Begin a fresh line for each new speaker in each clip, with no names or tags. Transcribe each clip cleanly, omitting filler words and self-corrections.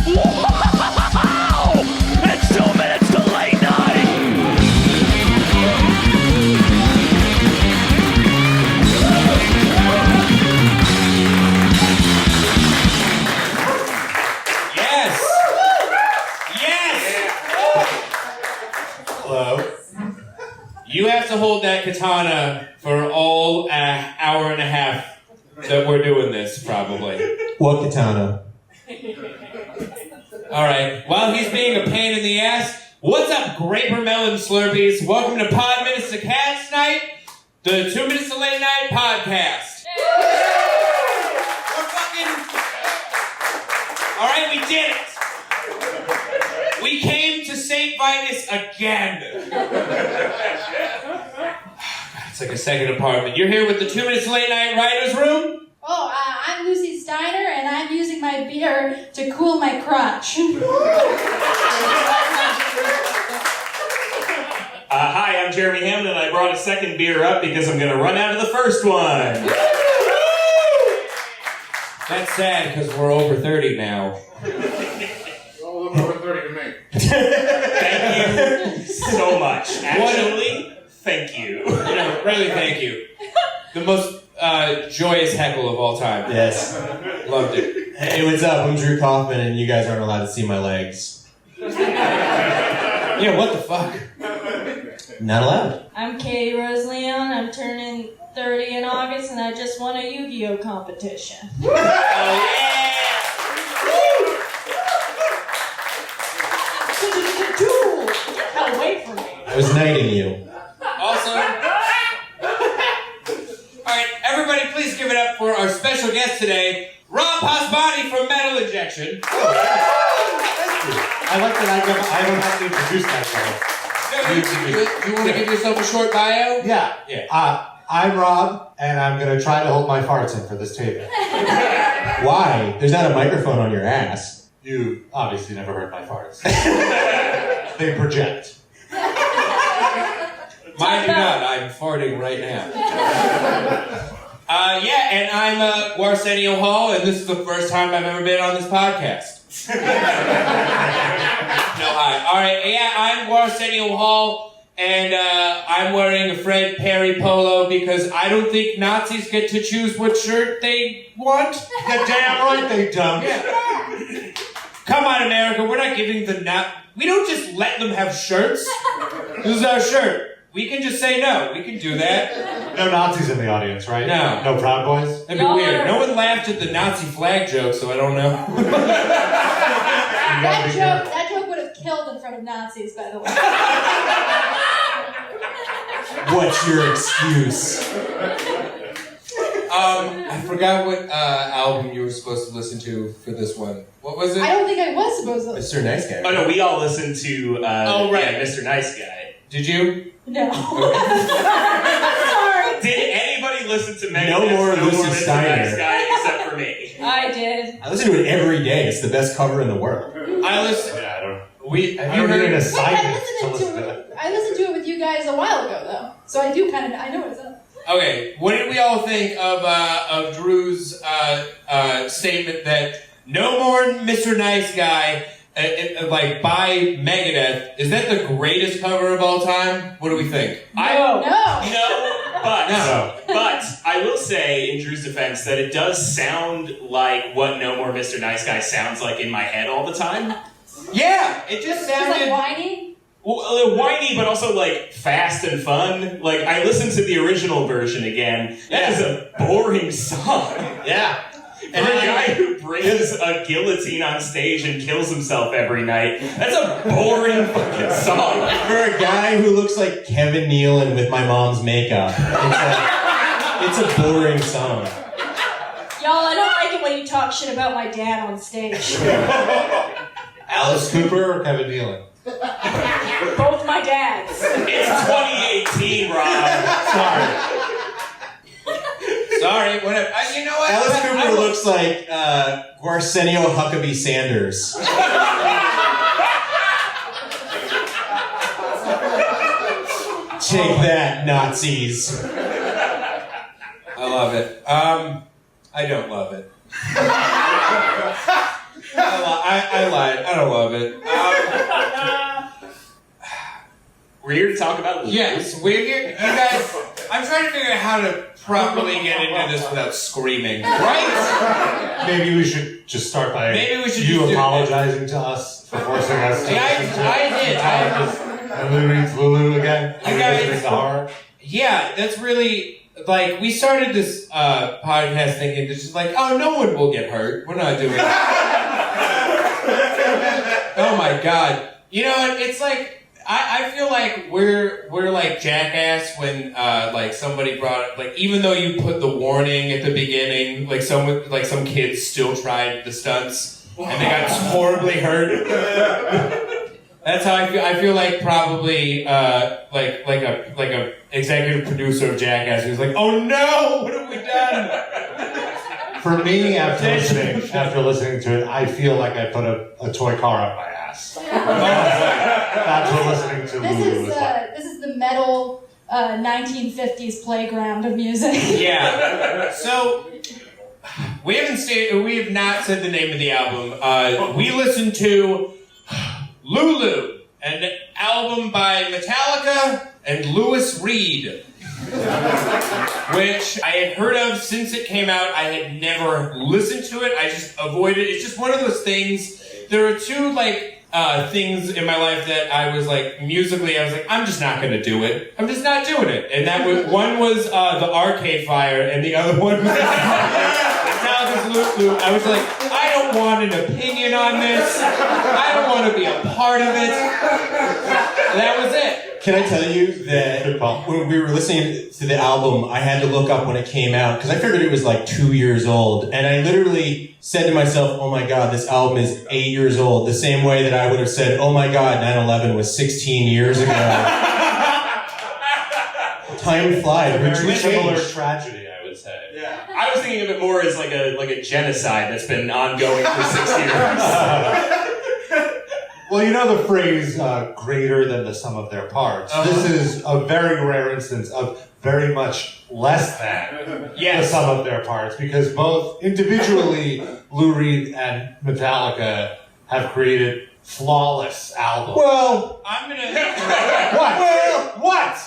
Wow! It's 2 minutes to late night!
Yes! Yes! Hello. You have to hold that katana for all hour and a half that we're doing this, probably.
What katana?
Alright, while he's being a pain in the ass, what's up, Graper Melon Slurpees? Welcome to Pod Minutes to Cats Night, the 2 Minutes to Late Night podcast. We're fucking... Alright, we did it! We came to St. Vitus again. It's like a second apartment. You're here with the 2 Minutes to Late Night Writers Room?
Oh, I'm Lucy Steiner, and I'm using my beer to cool my crotch.
Hi, I'm Jeremy Hammond, and I brought a second beer up because I'm going to run out of the first one.
That's sad, because we're over 30 now.
All over 30 to me.
Thank you so much. Actually, thank you.
Really, thank you. The most joyous heckle of all time.
Yes.
Loved it.
Hey, what's up? I'm Drew Kaufman, and you guys aren't allowed to see my legs.
Yeah, what the fuck?
Not allowed.
I'm Katie Rose Leon. I'm turning 30 in August, and I just won a Yu-Gi-Oh! Competition.
Oh, yeah!
Get away from me.
I was knighting you.
Also, alright, everybody please give it up for our special guest today, Rob Pasbani from Metalinjection.
I like that I don't have to introduce myself.
You want to give yourself a short bio?
Yeah.
Yeah.
I'm Rob, and I'm going to try to hold my farts in for this table. Why? There's not a microphone on your ass. You obviously never heard my farts. They project.
Mine do not. I'm farting right now. Yeah, and I'm Arsenio Hall, and this is the first time I've ever been on this podcast. No, hi. Alright, yeah, I'm Arsenio Hall, and I'm wearing a Fred Perry polo because I don't think Nazis get to choose what shirt they want.
You're damn right they don't.
Yeah. Come on, America, we're not giving the we don't just let them have shirts. This is our shirt. We can just say no. We can do that.
No Nazis in the audience, right?
No.
No Proud Boys?
That'd be weird. No one laughed at the Nazi flag joke, so I don't know.
That joke would have killed in front of Nazis, by the way.
What's your excuse?
I forgot what album you were supposed to listen to for this one. What was it?
I don't think I was supposed to.
Mr. Nice Guy.
Oh, no, we all listened to Mr. Nice Guy.
Did you?
No.
Sorry.
Did anybody listen to Megadeth's
No more Lucy
Mr.
Steiner.
Nice Guy except for me?
I did.
I listen to it every day. It's the best cover in the world.
I listen.
Yeah, I don't.
Have you
I
heard
need an
it?
assignment to
I
listen to it.
listened to it with you guys a while ago, though. So I do kind of, I know what's up.
Okay, what did we all think of Drew's statement that no more Mr. Nice Guy, by Megadeth? Is that the greatest cover of all time? What do we think?
No.
But I will say, in Drew's defense, that it does sound like what No More Mr. Nice Guy sounds like in my head all the time.
Yeah, it just
Just
sounded...
like whiny?
Well, whiny, but also, like, fast and fun. Like, I listened to the original version again. That is a boring song.
Yeah.
And a guy who brings a guillotine on stage and kills himself every night, that's a boring fucking song.
For a guy who looks like Kevin Nealon with my mom's makeup, it's a boring song.
Y'all, I don't like it when you talk shit about my dad on stage.
Alice Cooper or Kevin Nealon?
Both my dads.
It's 2018, Rob.
Sorry, whatever. You know what?
Alice Cooper looks like Arsenio Huckabee Sanders. Take that, Nazis.
I love it. I don't love it. I lied. I don't love it.
We're here to talk about Lulu.
Yes, we're here. You guys, I'm trying to figure out how to properly get into this without screaming. Right?
Maybe we should just start by
Maybe we should
you
just do
apologizing to us for forcing us to
Yeah,
listen to
I did.
And Lulu reads Lulu again.
You guys-
listening to horror.
Yeah, that's really, like, we started this podcast thinking it's just like, oh, no one will get hurt. We're not doing it. Oh my God. You know what? It's like, I feel like we're like Jackass when like somebody brought, like, even though you put the warning at the beginning, like some kids still tried the stunts and they got horribly hurt. That's how I feel. I feel like probably like a executive producer of Jackass who's like, oh no, what have we done?
For me, after listening to it, I feel like I put a toy car up my ass. That's what listening to Lulu was like.
This is the metal 1950s playground of music.
Yeah. So we have not said the name of the album. We listened to Lulu, an album by Metallica and Louis Reed, which I had heard of since it came out. I had never listened to it. I just avoided it. It's just one of those things. There are two things in my life that I was like, musically, I was like, I'm just not going to do it. I'm just not doing it. And that was, one was the Arcade Fire, and the other one was Metallica's Lulu. I was like, I don't want an opinion on this. I don't want to be a part of it. That was it.
Can I tell you that when we were listening to the album, I had to look up when it came out because I figured it was like 2 years old. And I literally said to myself, oh my God, this album is 8 years old. The same way that I would have said, oh my God, 9/11 was 16 years ago. Time flies.
A very similar
Changed.
tragedy, I would say.
Yeah. I was thinking of it more as like a genocide that's been ongoing for 6 years.
Well, you know the phrase greater than the sum of their parts. This is a very rare instance of very much less than the sum of their parts, because both individually, Lou Reed and Metallica have created flawless albums.
Well,
I'm gonna.
What? Well, what?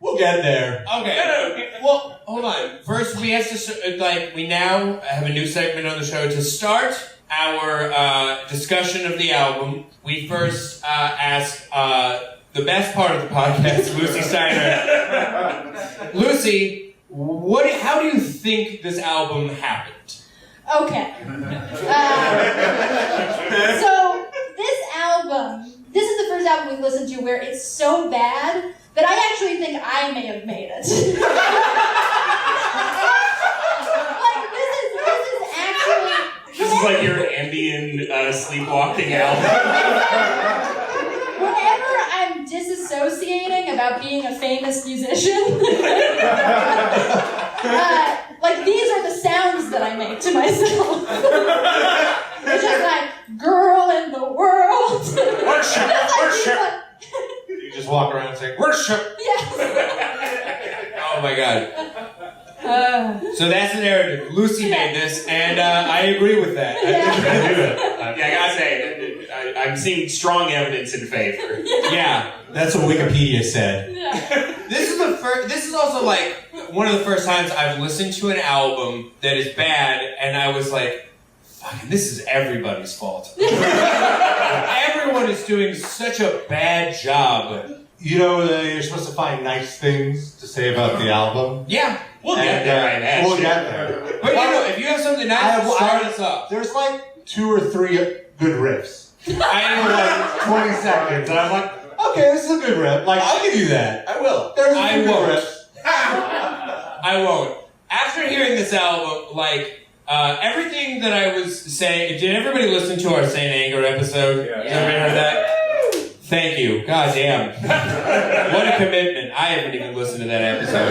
we'll get there.
Okay. Well, hold on. First, we have to we now have a new segment on the show to start our discussion of the album. We first ask the best part of the podcast, Lucy Steiner. Lucy, how do you think this album happened?
Okay. So this is the first album we've listened to where it's so bad that I actually think I may have made it.
This is like your ambient sleepwalking album.
Whenever I'm disassociating about being a famous musician, these are the sounds that I make to myself. It's just like, girl in the world.
Worship, worship.
You just walk around saying, worship!
Yes.
Oh my God. So that's the narrative. Lucy made this, and I agree with that.
Yeah, I gotta say, I'm seeing strong evidence in favor.
Yeah.
That's what Wikipedia said.
Yeah.
This is also like one of the first times I've listened to an album that is bad, and I was like, fucking, this is everybody's fault. Everyone is doing such a bad job.
You know, you're supposed to find nice things to say about the album.
Yeah.
We'll get there, I imagine.
We'll get there.
But if you have something nice, start us up.
There's like 2 or 3 good riffs.
I
For like 20 seconds, and I'm like, okay, this is a good riff. Like,
I'll give you that. I will.
there's a
I
few
won't.
good riffs.
I won't. After hearing this album, everything that I was saying, did everybody listen to our Saint Anger episode?
Yeah.
Has everybody heard that? Thank you. God damn. What a commitment. I haven't even listened to that episode.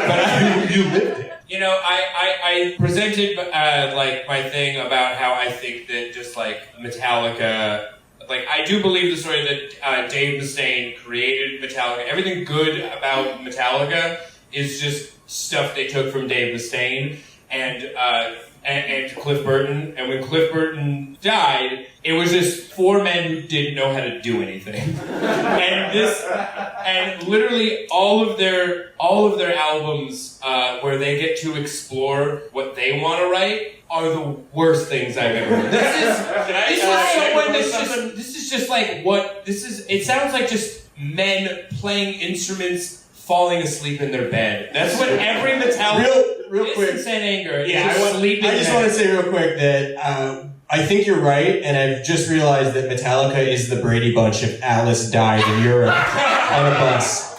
But
You lived it.
you know, I presented my thing about how I think that just Metallica, I do believe the story that Dave Mustaine created Metallica. Everything good about Metallica is just stuff they took from Dave Mustaine, and and Cliff Burton. And when Cliff Burton died, it was just 4 men who didn't know how to do anything. and literally all of their albums where they get to explore what they want to write are the worst things I've ever heard. This is just like what this is. It sounds like just men playing instruments, falling asleep in their bed. That's what every Metallica
real quick.
Instant Anger.
Yeah, I just want to say real quick that I think you're right, and I've just realized that Metallica is the Brady Bunch if Alice died in Europe on a bus.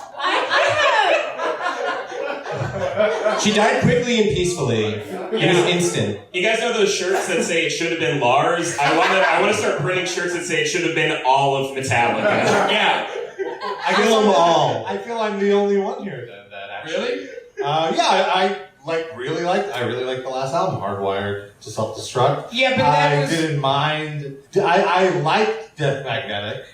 She died quickly and peacefully. It was instant.
You guys know those shirts that say it should have been Lars? I want to start printing shirts that say it should have been all of Metallica.
Yeah.
I
Kill them all.
I feel I'm the only one here that actually.
Really?
I really liked the last album, Hardwired to Self-Destruct.
Yeah, but that
didn't mind. I liked Death Magnetic,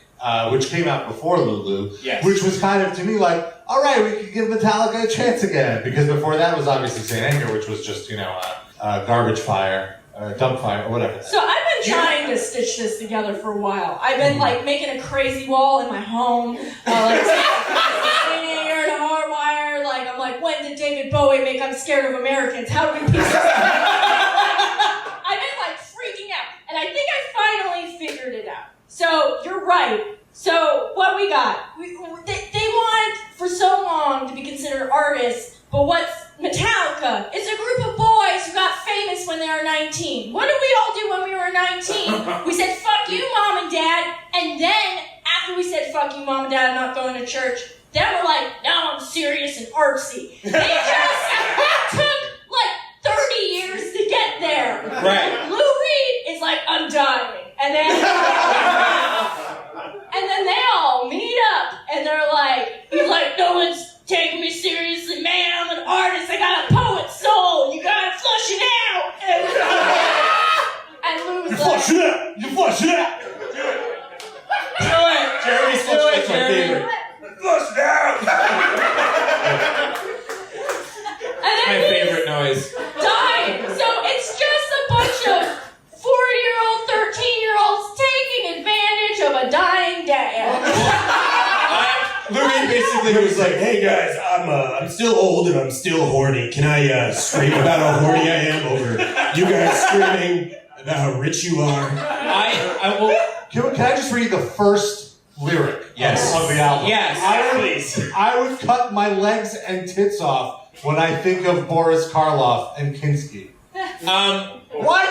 which came out before Lulu.
Yes.
Which was kind of to me like, all right, we could give Metallica a chance again, because before that was obviously Saint Anger, which was just garbage fire, dump fire, or whatever.
So I've been trying to stitch this together for a while. I've been like making a crazy wall in my home, like Saint Anger to Hardwire. Like I'm like, when did David Bowie make "I'm Scared of Americans"? How do we piece this together? I've been like freaking out, and I think I finally figured it out. So you're right. So what we got? They want for so long to be considered artists, but what's Metallica? It's a group of boys who got famous when they were 19. What did we all do when we were 19? We said, fuck you, Mom and Dad. And then, after we said, fuck you, Mom and Dad, I'm not going to church, then we're like, no, I'm serious and artsy. They just took, like, 30 years to get there.
Right.
Lou Reed is like, I'm dying. And then they all meet up, and they're like, he's like, no one's taking me seriously, man, I'm an artist, I got a poet's soul, you gotta flush it out. And Lou's like,
Flush it out! You flush it out!
Do it!
Jeremy's
Do it,
my favorite.
Flush it out!
and then
My favorite noise.
dying. So it's just a bunch of 40-year-old, 13-year-olds taking advantage of a dying dad.
Lou Reed basically was like, hey guys, I'm still old and I'm still horny. Can I scream about how horny I am over you guys screaming about how rich you are?
I will.
Can I just read the first lyric of the album?
Yes.
Please.
I would cut my legs and tits off when I think of Boris Karloff and Kinski.
What?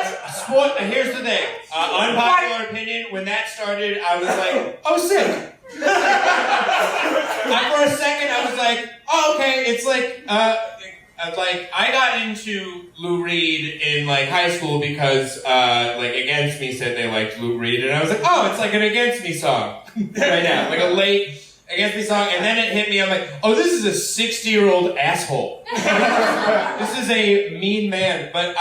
Here's the thing. Unpopular opinion. When that started, I was like, oh, sick. For a second, I was like, oh, okay. It's like, I got into Lou Reed in like high school because like Against Me said they liked Lou Reed, and I was like, oh, it's like an Against Me song right now, like a late Against Me song. And then it hit me. I'm like, oh, this is a 60-year-old asshole. This is a mean man. But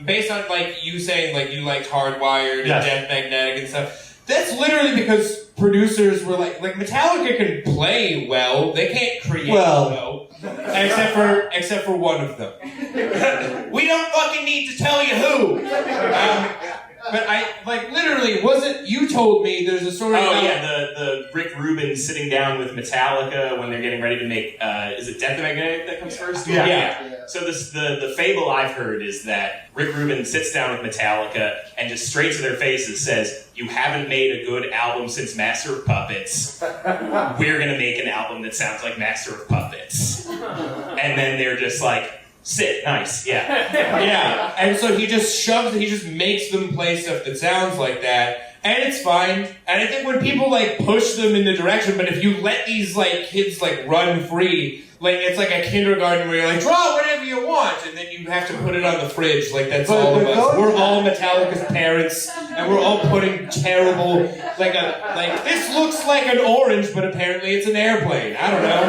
based on like you saying like you liked Hardwired and Death Magnetic and stuff. That's literally because producers were like Metallica can play well, they can't create well, except for one of them. We don't fucking need to tell you who. But I literally wasn't. You told me there's a story.
Oh yeah, the Rick Rubin sitting down with Metallica when they're getting ready to make. Is it Death Magnetic that comes first?
Yeah.
So the fable I've heard is that Rick Rubin sits down with Metallica and just straight to their faces says, "You haven't made a good album since Master of Puppets. We're gonna make an album that sounds like Master of Puppets." And then they're just like, "Sick, nice, yeah."
Yeah, and so he just makes them play stuff that sounds like that, and it's fine. And I think when people like push them in the direction, but if you let these like kids like run free, like it's like a kindergarten where you're like, draw whatever you want, and then you have to put it on the fridge. Like that's all of us. We're all Metallica's parents, and we're all putting terrible like this looks like an orange, but apparently it's an airplane. I don't know.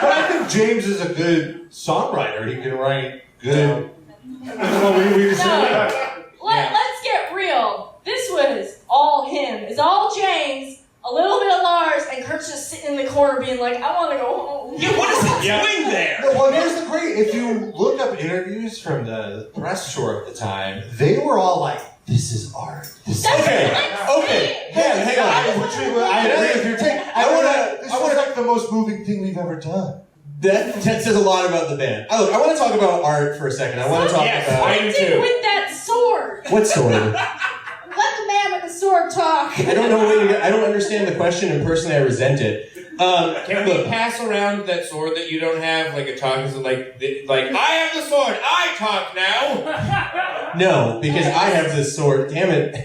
But I think James is a good songwriter. He can write good.
Let's get real. This was all him. It's all James, a little bit of Lars, and Kurt's just sitting in the corner being like, I want to go home.
Yeah, what is he doing there?
No, well, here's the great. If you look up up interviews from the press tour at the time. They were all like, "This is art."
Okay. Hang on.
I agree with your take. This was like the most moving thing we've ever done.
That says a lot about the band. I want to talk about art for a second. I want to talk about...
I do too.
With that sword.
What sword?
Let the man with the sword talk.
I don't know I don't understand the question, and personally I resent it.
Can we pass around that sword that you don't have? Like a talk is like I have the sword. I talk now.
No, because I have this sword. Damn it.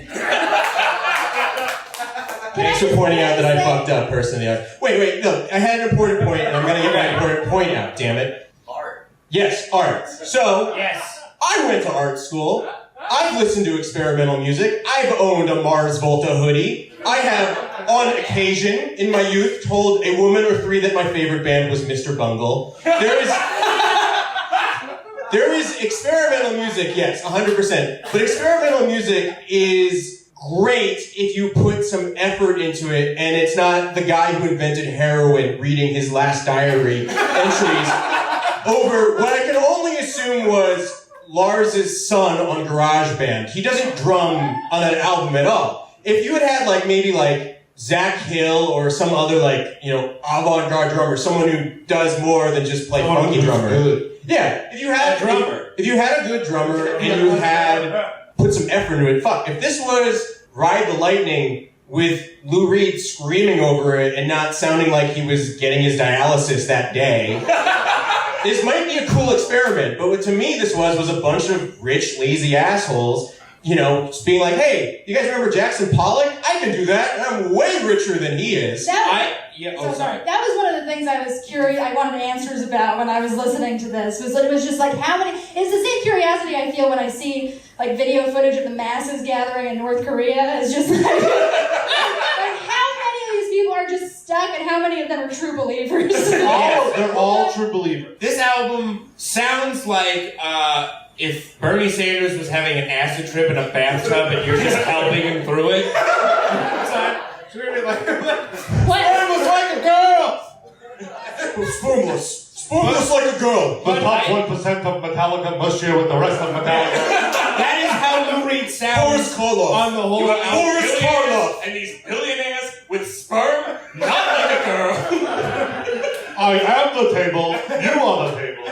Thanks for pointing out that I fucked up personally. Wait, no. I had an important point, and I'm going to get my important point out, damn it.
Art.
Yes, art. So,
Yes.
I went to art school. I've listened to experimental music. I've owned a Mars Volta hoodie. I have, on occasion, in my youth, told a woman or three that my favorite band was Mr. Bungle. There is experimental music, yes, 100%. But experimental music is great if you put some effort into it, and it's not the guy who invented heroin reading his last diary entries over what I can only assume was Lars's son on GarageBand. He doesn't drum on that album at all. If you had like maybe like Zach Hill or some other like, you know, avant-garde drummer, someone who does more than just play funky drummer. Yeah, if you had a good drummer and you had put some effort into it, fuck. If this was Ride the Lightning with Lou Reed screaming over it and not sounding like he was getting his dialysis that day, this might be a cool experiment. But what to me this was a bunch of rich, lazy assholes, you know, just being like, hey, you guys remember Jackson Pollock? I can do that, and I'm way richer than he is.
That was one of the things I was curious. I wanted answers about when I was listening to this. It was just like how many. It's the same curiosity I feel when I see like video footage of the masses gathering in North Korea. It's just like, like how many of these people are just stuck, and how many of them are true believers?
They're all true believers.
This album sounds like if Bernie Sanders was having an acid trip in a bathtub and you're just helping him through it.
What?
was like a girl!
Spoonless like a girl.
The top 1% of Metallica must share with the rest of Metallica.
That is how Lou Reed sounds on the whole album.
Boris Karloff.
And these billionaires with sperm, not like a girl.
I am the table, you are the table.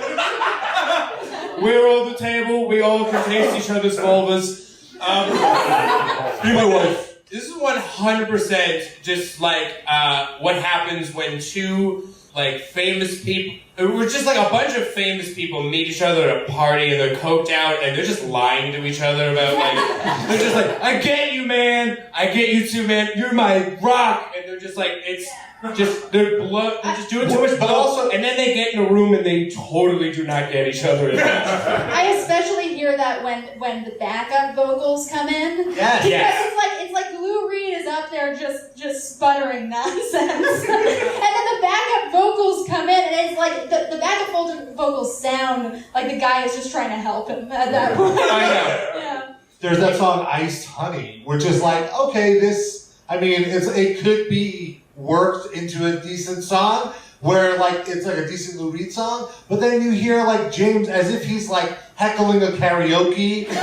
We're on the table, we all can taste each other's vulvas.
Be my wife.
This is 100% just like what happens when two like famous people, we're just like a bunch of famous people meet each other at a party and they're coked out and they're just lying to each other about like, they're just like, I get you, man. I get you too, man. You're my rock. And they're just like, it's just, they're just doing too much blow. And then they get in a room and they totally do not get each other.
I especially hear that when the backup vocals come in.
Yes.
Because it's like Lou Reed is up there just sputtering nonsense. And then the backup vocals come in and it's like the backup vocals sound like the guy is just trying to help him at that point.
I know.
Yeah.
There's that song Iced Honey, which is like, okay, it could be worked into a decent song, where like it's like a decent Lou Reed song, but then you hear like James as if he's like heckling a karaoke. and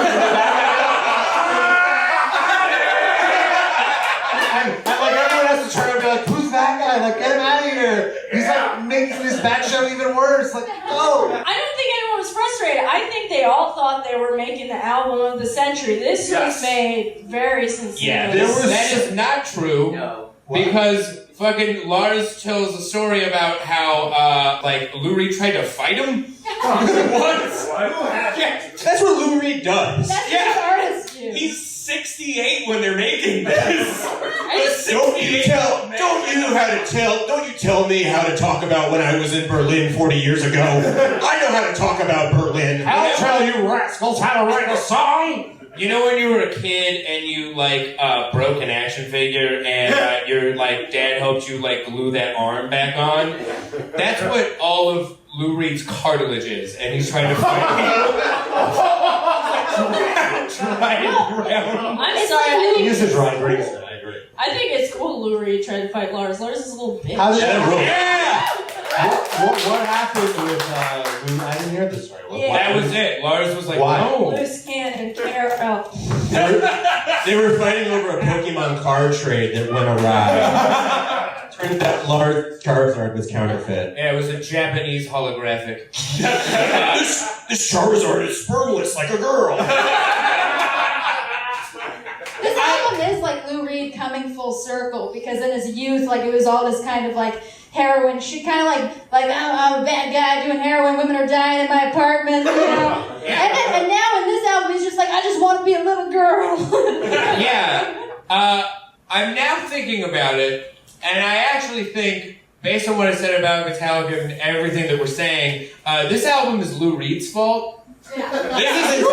like everyone has to turn and be like, who's that guy? Like, get him out of here. He's like making this bad show even worse. Like, no.
I don't think anyone was frustrated. I think they all thought they were making the album of the century. This was made very sincerely.
Yeah,
That is not true.
No.
Because fucking Lars tells a story about how like Lou Reed tried to fight him.
What?
Yeah.
That's what Lou Reed does.
That's what artists do.
He's 68 when they're making this.
Don't you tell me how to talk about when I was in Berlin 40 years ago. I know how to talk about Berlin.
I'll tell you rascals how to write a song.
You know when you were a kid and you like broke an action figure and your like dad helped you like glue that arm back on? That's what all of Lou Reed's cartilage is, and he's trying to fight
I'm sorry.
He is a dry Grayson, I agree.
I think it's cool Lou Reed tried to fight Lars. Lars is a little bitch.
How did that roll?
Yeah!
What happened with Lulu? I didn't hear this story.
Yeah.
That was it. Lars was like,
Why?
no.
Loose can't care. Oh.
They were fighting over a Pokemon card trade that went awry. Turns out Lars Charizard was counterfeit.
Yeah, it was a Japanese holographic.
This Charizard is spermless like a girl.
This album is like Lou Reed coming full circle because in his youth, like it was all this kind of like heroin shit, kind of like I'm a bad guy doing heroin. Women are dying in my apartment, you know. And now in this album, he's just like, I just want to be a little girl.
Yeah. I'm now thinking about it, and I actually think, based on what I said about Metallica and everything that we're saying, this album is Lou Reed's fault. This is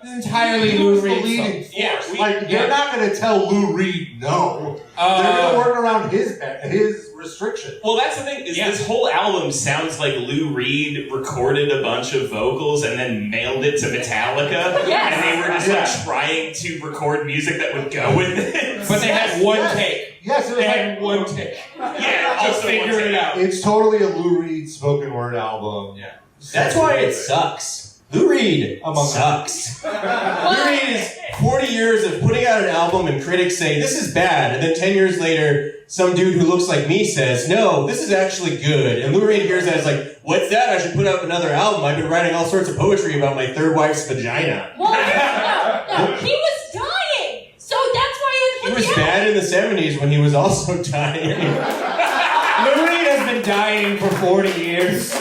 entirely Lou Reed's fault.
Yeah,
They're not going to tell Lou Reed no. They're going to work around his restriction.
Well, that's the thing, is this whole album sounds like Lou Reed recorded a bunch of vocals and then mailed it to Metallica.
Yes.
And they were just like trying to record music that would go with it.
But they had one take.
Yes, it was
They
like
had one take.
Yeah,
Just
also
figure
one
it
take.
out.
It's totally a Lou Reed spoken word album.
Yeah.
That's why it sucks. Lou Reed sucks. Lou Reed is 40 years of putting out an album and critics say, this is bad. And then 10 years later, some dude who looks like me says, no, this is actually good. And Lou Reed hears that, it's like, what's that? I should put out another album. I've been writing all sorts of poetry about my third wife's vagina.
Well, no, he was dying. So that's why
He was bad in the 70s when he was also dying.
Lou Reed has been dying for 40 years.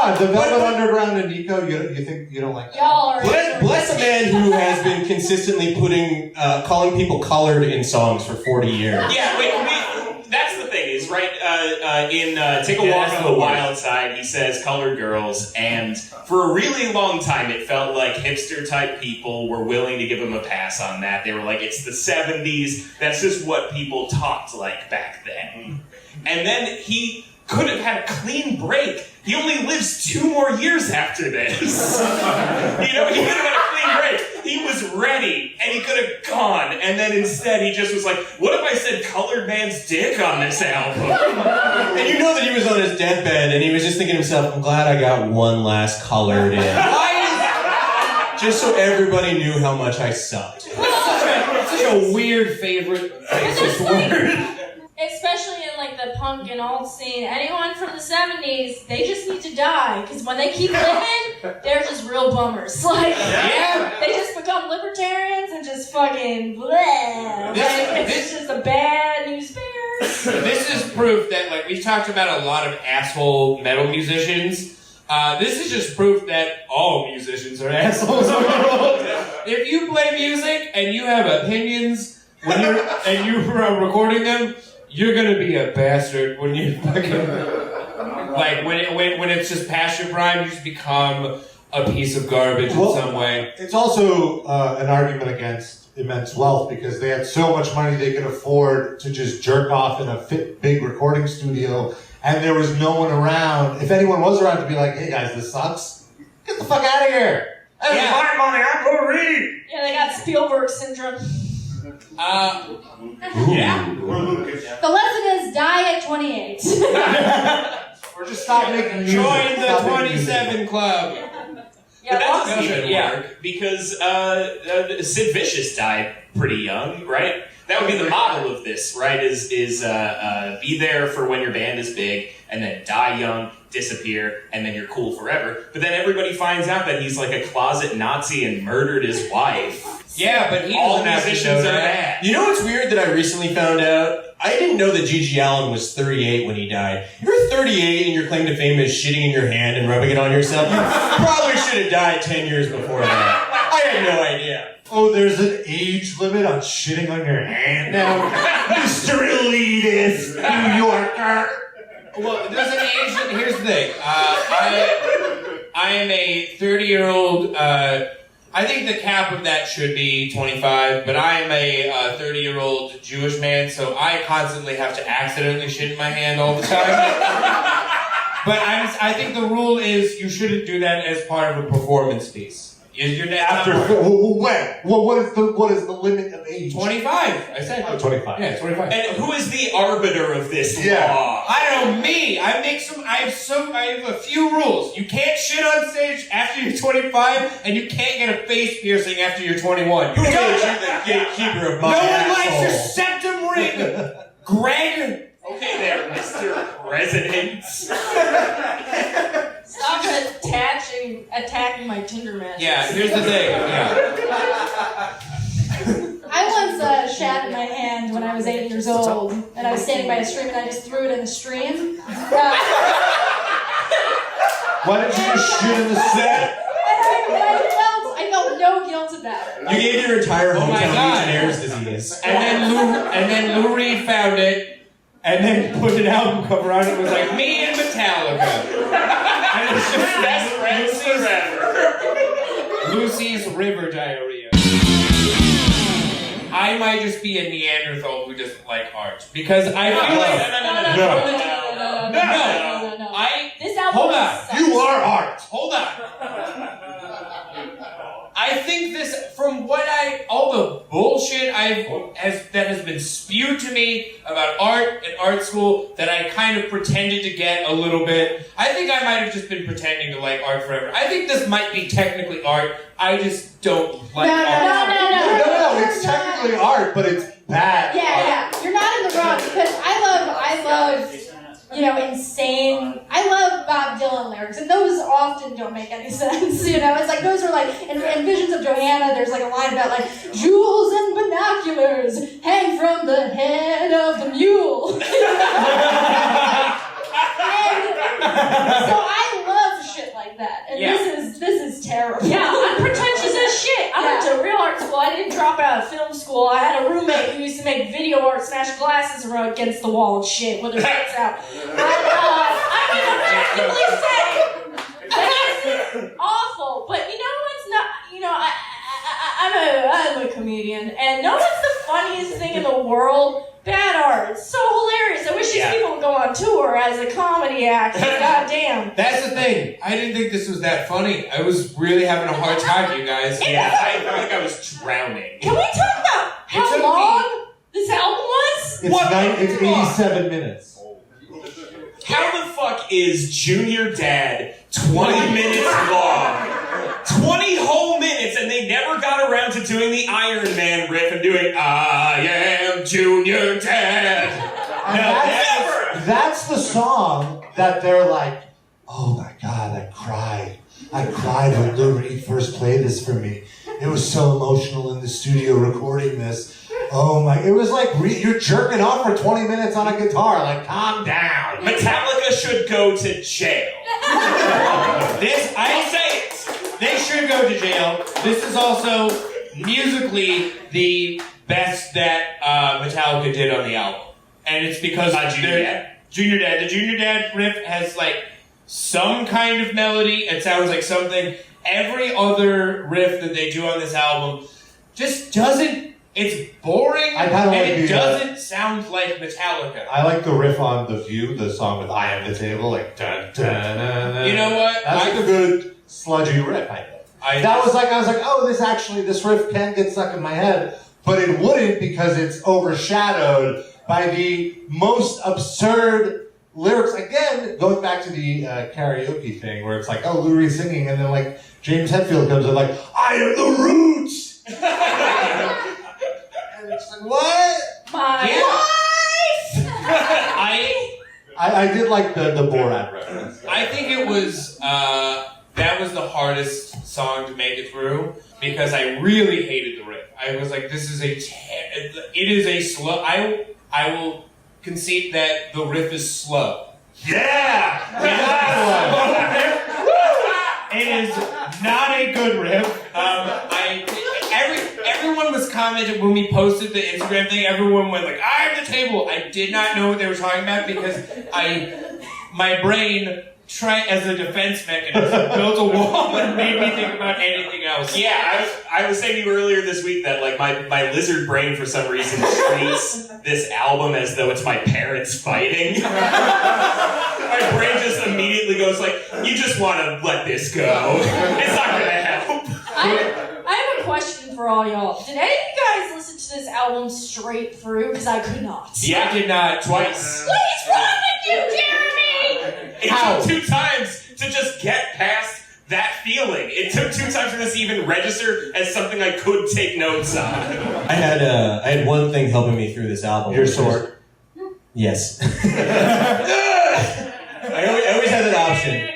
The Velvet Underground and Nico, you don't like that?
Y'all are.
Bless a man who has been consistently calling people colored in songs for 40 years.
Yeah, that's the thing, is right, in Take a Walk on the Wild Side, he says colored girls, and for a really long time it felt like hipster-type people were willing to give him a pass on that. They were like, it's the 70s, that's just what people talked like back then. And then he could have had a clean break. He only lives 2 more years after this. He could have had a clean break. He was ready, and he could have gone, and then instead he just was like, what if I said colored man's dick on this album?
And you know that he was on his deathbed, and he was just thinking to himself, I'm glad I got one last colored in. Just so everybody knew how much I sucked.
Such a weird favorite racist word.
Especially in like the punk and alt scene, anyone from the 70s, they just need to die. Because when they keep living, they're just real bummers. Like, they just become libertarians and just fucking bleh. It's just a bad news bears.
This is proof that, like, we've talked about a lot of asshole metal musicians. This is just proof that all musicians are assholes in the world. If you play music and you have opinions and you're recording them, you're gonna be a bastard when you fucking like when it's just past your prime. You just become a piece of garbage in some way.
It's also an argument against immense wealth because they had so much money they could afford to just jerk off in a big recording studio, and there was no one around. If anyone was around to be like, "Hey guys, this sucks. Get the fuck out of here." That's my money. I'm Lou Reed.
Yeah, they got Spielberg syndrome.
Yeah.
The lesson is die at 28.
Or just stop making music.
Join the
Stop making
27
music.
club.
But that
lots
doesn't
of
even work, because Sid Vicious died pretty young, right? That would be the model of this, right? Is be there for when your band is big, and then die young, disappear, and then you're cool forever. But then everybody finds out that he's like a closet Nazi and murdered his wife.
Yeah, but he
All
doesn't have to
musicians
know
are
that.
bad.
You know what's weird that I recently found out? I didn't know that Gigi Allen was 38 when he died. You're 38 and your claim to fame is shitting in your hand and rubbing it on yourself. You probably should have died 10 years before that. I had no idea.
Oh, there's an age limit on shitting on your hand now? Mr. Elitist, New Yorker.
Well, there's an age limit. Here's the thing. I am a 30-year-old. I think the cap of that should be 25, but I am a 30-year-old Jewish man, so I constantly have to accidentally shit in my hand all the time. But I think the rule is you shouldn't do that as part of a performance piece. Is your dad
After
not born?
when? Well, what is the limit of age?
25. I said.
Oh, 25.
Yeah, 25.
And who is the arbiter of this
Yeah.
law?
I don't know, me. I have a few rules. You can't shit on stage after you're 25, and you can't get a face piercing after you're 21.
Who made you the gatekeeper of
No
my
one likes your
asshole?
septum ring, Greg.
Okay there, Mr. President.
Stop attacking my Tinder match.
Yeah, here's the thing. Yeah.
I once shat in my hand when I was 8 years old, and I was standing by a stream, and I just threw it in the stream.
Why didn't you just shit in the set?
I felt no guilt about it.
You gave your entire
Oh my
hometown
God.
Legionnaire's disease.
And then Lou Reed found it, and then put an album cover on it. It was like me and Metallica. And it's just
Best friends forever.
Lucy's River Diarrhea. I might just be a Neanderthal who doesn't like art because I feel like
No. This album
Hold on.
sucks.
You are art.
Hold on. I think this, from what all the bullshit that has been spewed to me about art and art school that I kind of pretended to get a little bit, I think I might have just been pretending to like art forever. I think this might be technically art. I just don't like art.
No, it's technically art, but it's bad.
Yeah. You're not in the wrong because I love, insane. I love Bob Dylan lyrics, and those often don't make any sense. It's like those are like in Visions of Johanna. There's like a line about like jewels and binoculars hang from the head of the mule. And so I love shit like that, and this is terrible.
Yeah, I'm pretentious as shit. I went to real art school. I didn't drop out of film school. I had a roommate who used to make video art, smash glasses around against the wall and shit with her lights out. I mean, objectively saying, that's awful. But you know what's not? I'm a comedian, and know what's the funniest thing in the world? Bad art. It's so hilarious. I wish these people would go on tour as a comedy act. God damn.
That's the thing. I didn't think this was that funny. I was really having a hard time, you guys.
Yeah, I felt like I was drowning.
Can we talk about how long this album was?
It's 87 minutes.
How the fuck is Junior Dad 20 minutes long? 20 whole minutes, and they never got around to doing the Iron Man riff and doing I am Junior Dad.
And that's the song that they're like, oh my God, I cried. I cried when Lou Reed first played this for me. It was so emotional in the studio recording this. Oh my, it was like you're jerking off for 20 minutes on a guitar. Like, calm down.
Metallica should go to jail.
I say it. They should go to jail. This is also musically the best that Metallica did on the album. And it's because
Junior Dad.
The Junior Dad riff has like some kind of melody. It sounds like something. Every other riff that they do on this album just doesn't. It's boring, and it doesn't sound like Metallica.
I like the riff on The View, the song with I Am the Table, like dun dun dun dun.
You know what?
That's like a good sludgy riff, I think. I was like, oh, this riff can get stuck in my head, but it wouldn't because it's overshadowed by the most absurd lyrics. Again, going back to the karaoke thing, where it's like, oh, Lou Reed singing, and then like James Hetfield comes in like, I am the Roots. And it's like, what?
My
wife!
I did like the Borat reference.
I think it was that was the hardest song to make it through because I really hated the riff. I was like, this is it is a slow. I will concede that the riff is slow.
Yeah!
It is not a good riff. Everyone was commenting when we posted the Instagram thing. Everyone went like, "I'm the table." I did not know what they were talking about because my brain tried as a defense mechanism built a wall and made me think about anything else.
Yeah, I was saying to you earlier this week that like my lizard brain for some reason treats this album as though it's my parents fighting. My brain just immediately goes like, you just want to let this go. It's not going to help.
I have a question for all y'all. Did any of you guys listen to this album straight through? Because I could not.
Yeah, I did not twice.
What is wrong with you, Jeremy?
It took 2 times to just get past that feeling. It took 2 times for this to even register as something I could take notes on.
I had one thing helping me through this album.
Your sword.
Yes. I always had that option.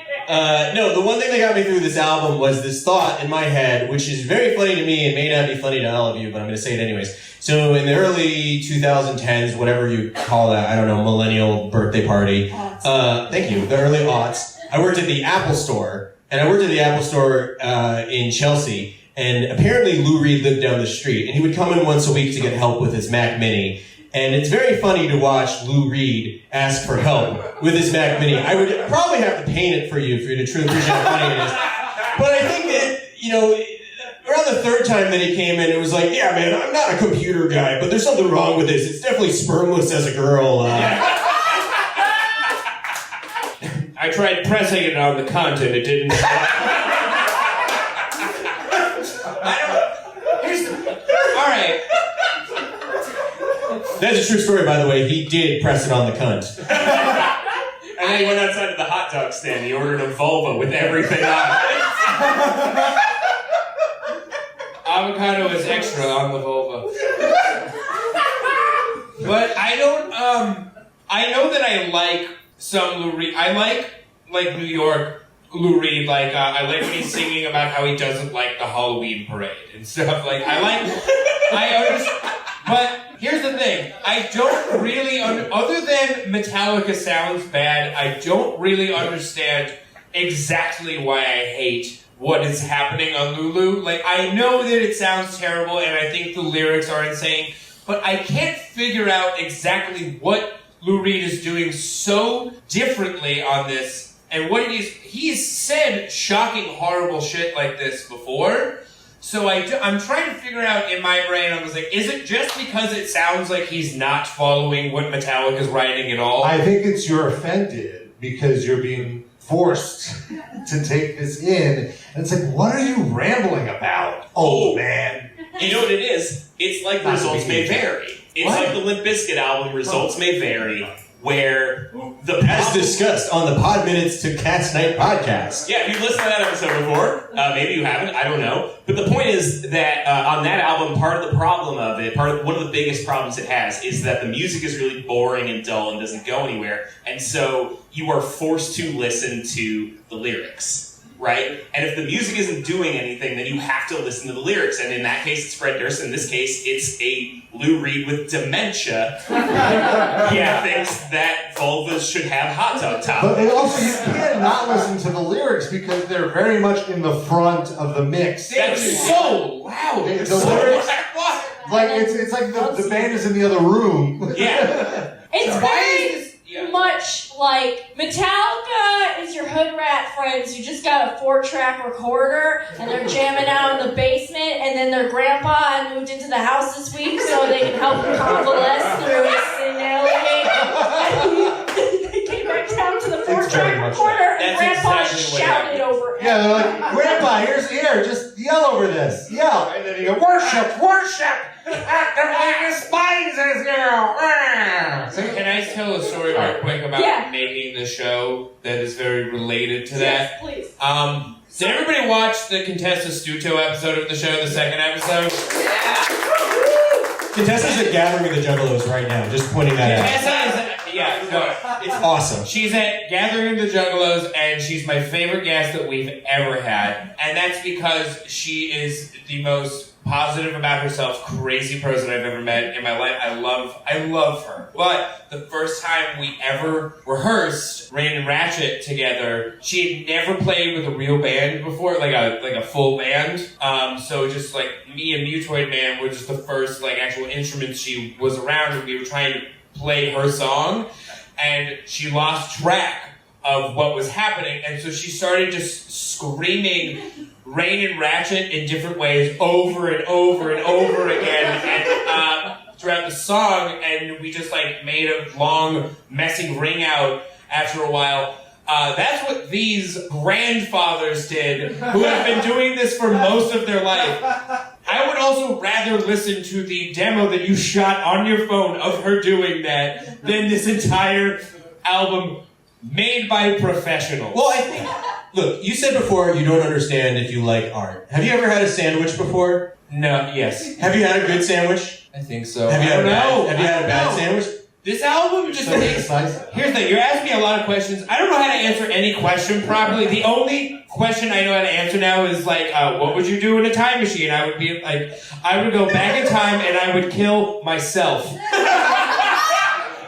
No, the one thing that got me through this album was this thought in my head, which is very funny to me and may not be funny to all of you, but I'm going to say it anyways. So in the early 2010s, whatever you call that, I don't know, millennial birthday party. Thank you. The early aughts. I worked at the Apple Store, and I worked at the Apple Store in Chelsea, and apparently Lou Reed lived down the street, and he would come in once a week to get help with his Mac Mini. And it's very funny to watch Lou Reed ask for help with his Mac Mini. I would probably have to paint it for you to truly appreciate how funny it is. But I think that, around the 3rd time that he came in, it was like, yeah, man, I'm not a computer guy, but there's something wrong with this. It's definitely spermless as a girl.
I tried pressing it on the content, it didn't. Alright.
That's a true story, by the way. He did press it on the cunt.
And then he went outside to the hot dog stand. He ordered a vulva with everything on it.
Avocado is extra on the vulva. But I don't, I know that I like some Lou Reed. I like New York Lou Reed. I like when he's singing about how he doesn't like the Halloween parade and stuff. I understand. But here's the thing. I don't really, other than Metallica sounds bad, I don't really understand exactly why I hate what is happening on Lulu. I know that it sounds terrible and I think the lyrics are insane, but I can't figure out exactly what Lou Reed is doing so differently on this and what it is. He's said shocking, horrible shit like this before. So I'm trying to figure out in my brain, I was like, is it just because it sounds like he's not following what Metallica's writing at all?
I think it's you're offended because you're being forced to take this in. And it's like, what are you rambling about, old man?
You know what it is? It's like Results May Vary. It's like the Limp Bizkit album, Results May Vary, where
as discussed on the Pod Minutes to Cats Night podcast.
Yeah, if you've listened to that episode before, maybe you haven't, I don't know. But the point is that on that album, part of the problem of it, one of the biggest problems it has is that the music is really boring and dull and doesn't go anywhere. And so you are forced to listen to the lyrics. Right? And if the music isn't doing anything, then you have to listen to the lyrics. And in that case, it's Fred Durst. In this case, it's a Lou Reed with dementia. He thinks that vulvas should have hot dog tops.
But also, you can't not listen to the lyrics because they're very much in the front of the mix.
That's so loud.
The lyrics, it's like the band is in the other room.
Yeah.
It's very much like Metallica is your hood rat friends who just got a 4-track recorder and they're jamming out in the basement, and then their grandpa had moved into the house this week so they can help him convalesce through his senility. They came back down to the 4-track recorder and grandpa shouted over it.
Yeah, they're like, Grandpa, here, just yell over this. Yell. And then you go, worship! Activating spines is here!
So can I tell a story real quick about making the show that is very related to that?
Yes, please.
Did everybody watch the Contessa Stuto episode of the show, the second episode?
Contessa's at Gathering of the Juggalos right now, just pointing that out.
It's
awesome.
She's at Gathering of the Juggalos, and she's my favorite guest that we've ever had. And that's because she is the most positive about herself, crazy person I've ever met in my life. I love her. But the first time we ever rehearsed Rain and Ratchet together, she had never played with a real band before, like a full band. So just like me and Mutoid Man were just the first actual instruments she was around, and we were trying to play her song, and she lost track of what was happening, and so she started just screaming Rain and Ratchet in different ways over and over and over again, and throughout the song, and we just made a long, messy ring out after a while. That's what these grandfathers did, who have been doing this for most of their life. I would also rather listen to the demo that you shot on your phone of her doing that than this entire album made by professionals.
Well, I think, look, you said before you don't understand if you like art. Have you ever had a sandwich before?
No, yes.
Have you had a good sandwich?
I think so.
Have you had a bad
No.
sandwich?
This album just makes... Here's the thing, you're asking me a lot of questions. I don't know how to answer any question properly. The only question I know how to answer now is like, what would you do in a time machine? I would be like, I would go back in time and I would kill myself.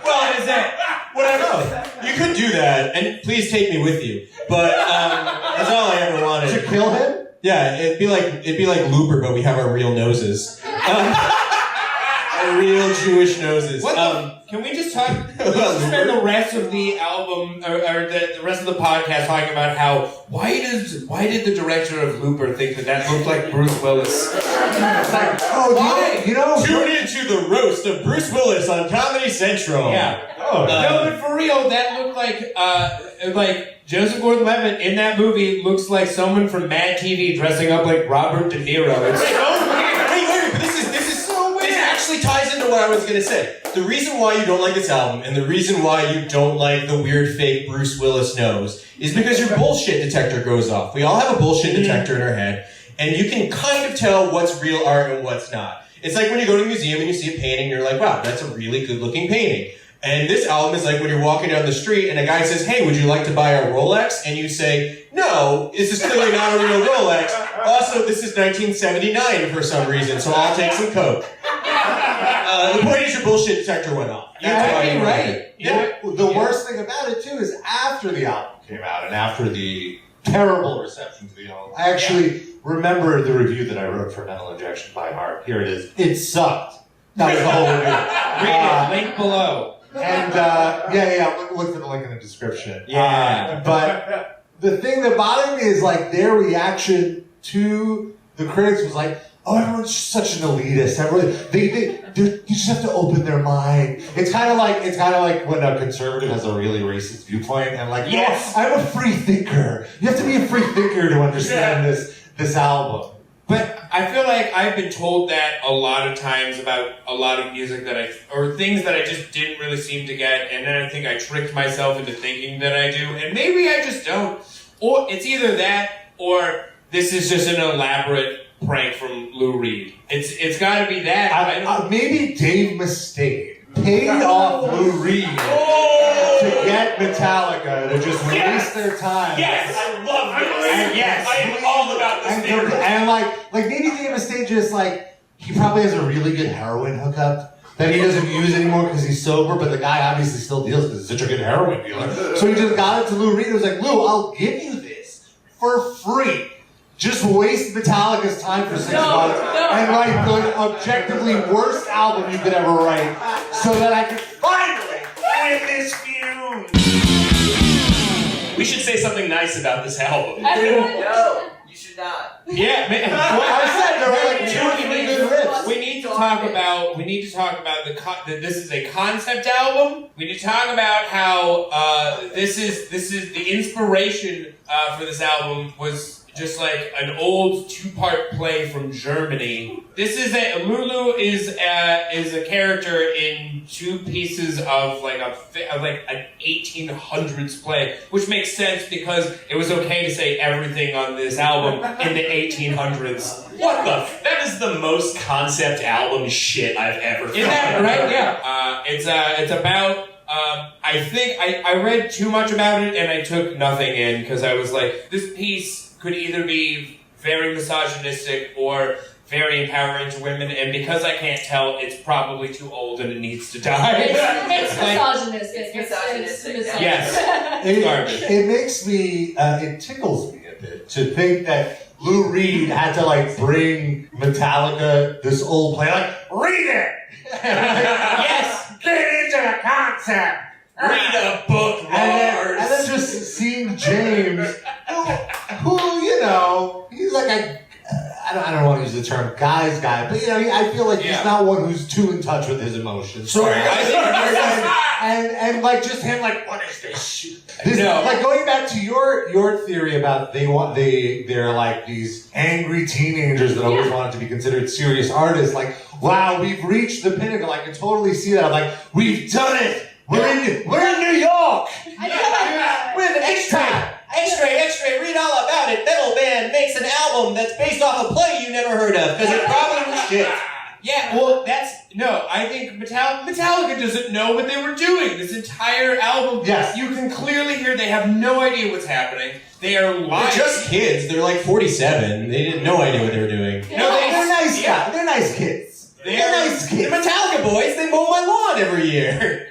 Well, is that whatever? You could do that, and please take me with you. But that's all I ever wanted.
To kill him?
Yeah, it'd be like Looper, but we have our real noses. Our real Jewish noses.
Can we just talk? Let's just spend the rest of the album or the rest of the podcast talking about how why did the director of Looper think that looked like Bruce Willis?
Why? You know,
Tune into the roast of Bruce Willis on Comedy Central.
Yeah. No, but for real, that looked like Joseph Gordon-Levitt in that movie looks like someone from Mad TV dressing up like Robert De Niro. It's so weird.
Wait, but this is so weird. This actually ties into what I was gonna say. The reason why you don't like this album, and the reason why you don't like the weird fake Bruce Willis nose, is because your bullshit detector goes off. We all have a bullshit detector in our head, and you can kind of tell what's real art and what's not. It's like when you go to a museum and you see a painting, you're like, wow, that's a really good-looking painting. And this album is like when you're walking down the street and a guy says, hey, would you like to buy a Rolex? And you say, no, this is clearly not a real Rolex. Also, this is 1979 for some reason, so I'll take some Coke. The point is your bullshit detector went off. That's why you're
right.
Yeah.
The worst thing about it, too, is after the album came out and after the terrible reception to the album, I actually remember the review that I wrote for Metalinjection by heart. Here it is. It sucked. That was the whole review.
Read it. Link below.
And, look for the link in the description.
Yeah.
But the thing that bothered me is, like, their reaction to the critics was like, oh, everyone's just such an elitist. Everyone, you just have to open their mind. It's kind of like when a conservative has a really racist viewpoint and like, yes, I'm a free thinker. You have to be a free thinker to understand this album.
But I feel like I've been told that a lot of times about a lot of music or things that I just didn't really seem to get, and then I think I tricked myself into thinking that I do, and maybe I just don't. Or it's either that, or this is just an elaborate prank from Lou Reed. It's got to be that.
Maybe Dave Mustaine paid off Lou Reed to get Metallica to just waste their time.
Yes, I love this. Yes, I am all about this theory.
And like maybe Dave Mustaine just like he probably has a really good heroin hookup that he doesn't use anymore because he's sober, but the guy obviously still deals because he's such a good heroin dealer. So he just got it to Lou Reed and was like, Lou, I'll give you this for free. Just waste Metallica's time for 6 months and write the objectively worst album you could ever write so that I could finally win this feud.
We should say something nice about this album.
No, you should not.
Yeah, man.
Well, I said there were like 2 really good riffs.
We need to talk about that this is a concept album. We need to talk about how this is the inspiration for this album was just like an old 2-part play from Germany. This is Lulu is a character in 2 pieces of like an 1800s play, which makes sense because it was okay to say everything on this album in the 1800s.
What the? That is the most concept album shit I've ever found.
Isn't that right? Yeah. It's about. I think I read too much about it and I took nothing in because I was like, this piece could either be very misogynistic or very empowering to women, and because I can't tell, it's probably too old and it needs to die.
It's misogynistic.
Yes.
It makes me, it tickles me a bit to think that Lou Reed had to like bring Metallica this old play, like, read it!
Yes!
Get into the concept!
Read a book, Lars!
And then just seeing James, who, you know, he's like a I don't want to use the term guy's guy, but I feel like he's not one who's too in touch with his emotions.
Sure.
And like just him like, what is this shit? Like going back to your theory about they're like these angry teenagers that always wanted to be considered serious artists. Like, wow, we've reached the pinnacle. I can totally see that. I'm like, we've done it. We're in New York.
I feel like
We're the X-Ray, read all about it. Metal band makes an album that's based off a play you never heard of, because it probably was shit.
Yeah, well, I think Metallica doesn't know what they were doing. This entire album,
yes.
You can clearly hear they have no idea what's happening. They are lying.
They're just kids. They're like 47. They did no idea what they were doing.
No, they're nice guys. They're nice kids.
They're
nice kids.
The Metallica boys, they mow my lawn every year.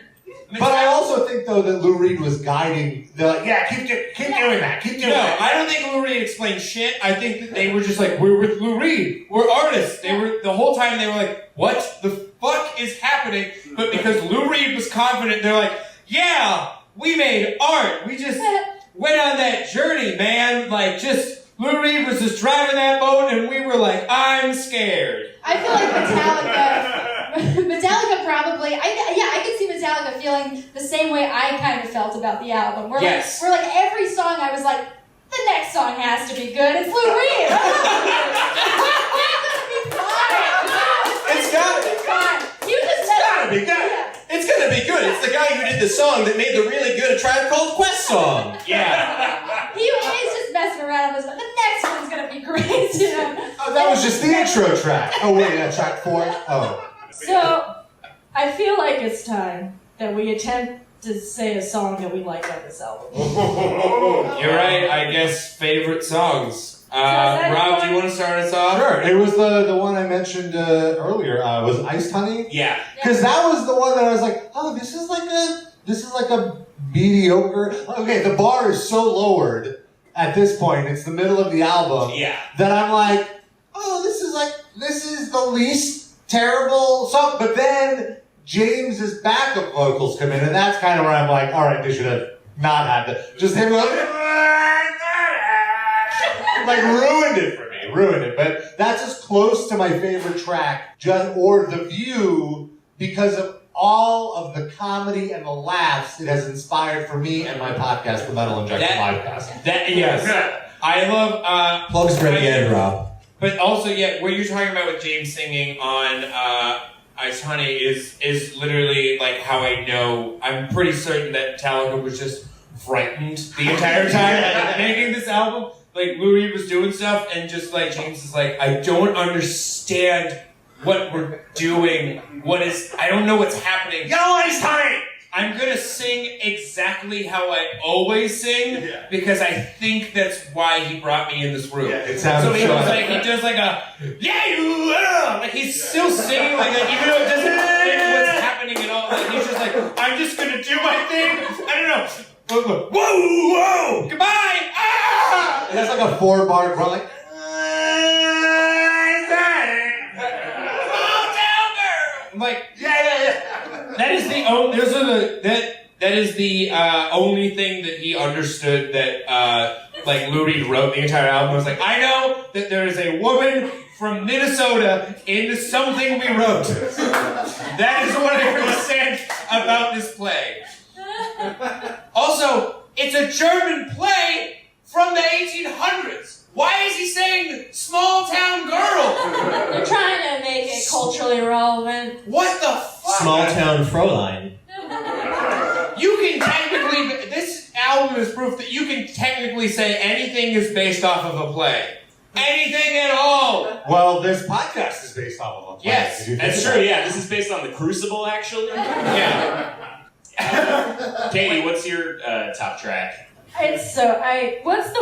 But I also think, though, that Lou Reed was guiding. They're like, yeah, keep doing that. Keep doing that.
No, I don't think Lou Reed explained shit. I think that they were just like, we're with Lou Reed. We're artists. They were the whole time. They were like, what the fuck is happening? But because Lou Reed was confident, they're like, yeah, we made art. We just went on that journey, man. Like, Lou Reed was just driving that boat, and we were like, I'm scared.
I feel like Metallica probably, I could see Metallica feeling the same way I kind of felt about the album. We're like every song I was like, the next song has to be good. It's Lou Reed.
It's gotta be
fine.
Be good.
Yeah.
It's gonna be good. It's the guy who did the song that made the really good A Tribe Called Quest song.
Yeah.
He's just messing around with this, but the next one's gonna be great.
Oh, that was just the intro track. Oh wait, track 4. Oh.
So, I feel like it's time that we attempt to say a song that we like on this album.
You're right. I guess favorite songs. Rob, do you want to start us off?
Sure. It was the one I mentioned earlier. Was Iced Honey?
Yeah.
Because that was the one that I was like, oh, this is like a mediocre. Okay, the bar is so lowered at this point. It's the middle of the album.
Yeah.
That I'm like, oh, this is the least terrible song. But then James's backup vocals come in, and that's kind of where I'm like, all right, they should have not had that. Just him going. Like ruined it for me, but that's as close to my favorite track, or The View, because of all of the comedy and the laughs it has inspired for me and my podcast, the Metalinjection Livecast.
Yes. I love
plugs ready again, Rob.
But also, what you're talking about with James singing on Ice Honey is literally like how I know. I'm pretty certain that Metallica was just frightened the entire time making this album. Like, Lou Reed was doing stuff, and just, like, James is like, I don't understand what we're doing. I don't know what's happening.
Ice Honey!
I'm gonna sing exactly how I always sing, because I think that's why he brought me in this room.
Yeah, it sounds
so he does like a, like, he's still singing like that, even though it doesn't fit what's happening at all. Like, he's just like, I'm just gonna do my thing. I don't know. Whoa! Goodbye! Ah!
It has like a 4-bar grunt, like.
I'm like, That is the only. That is the only thing that he understood that like Lou Reed wrote the entire album. I was like, I know that there is a woman from Minnesota in something we wrote. That is what I understand about this play. Also, it's a German play from the 1800s. Why is he saying small town girl?
They're trying to make it culturally relevant.
What the fuck?
Small town Fräulein.
You can technically, this album is proof that you can technically say anything is based off of a play. Anything at all.
Well, this podcast is based off of a play.
Yes,
That's true, yeah. This is based on The Crucible, actually.
Yeah.
Katie, what's your top track?
What's the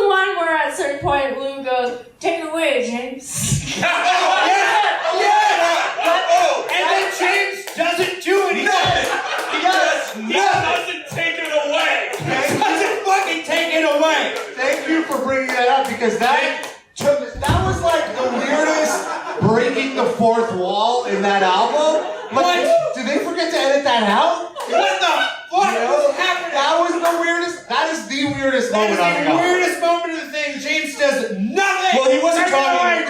one where at a certain point Lou goes, take it away, James?
And then James doesn't do anything.
He doesn't take it away.
He doesn't fucking take it away.
Thank you for bringing that up, because that was like the weirdest breaking the fourth wall in that album. Like, did they forget to edit that out?
What the fuck was happening?
That was the weirdest. That is the weirdest moment on the
That is the
album.
weirdest moment of the thing. James does nothing.
Well, he wasn't talking.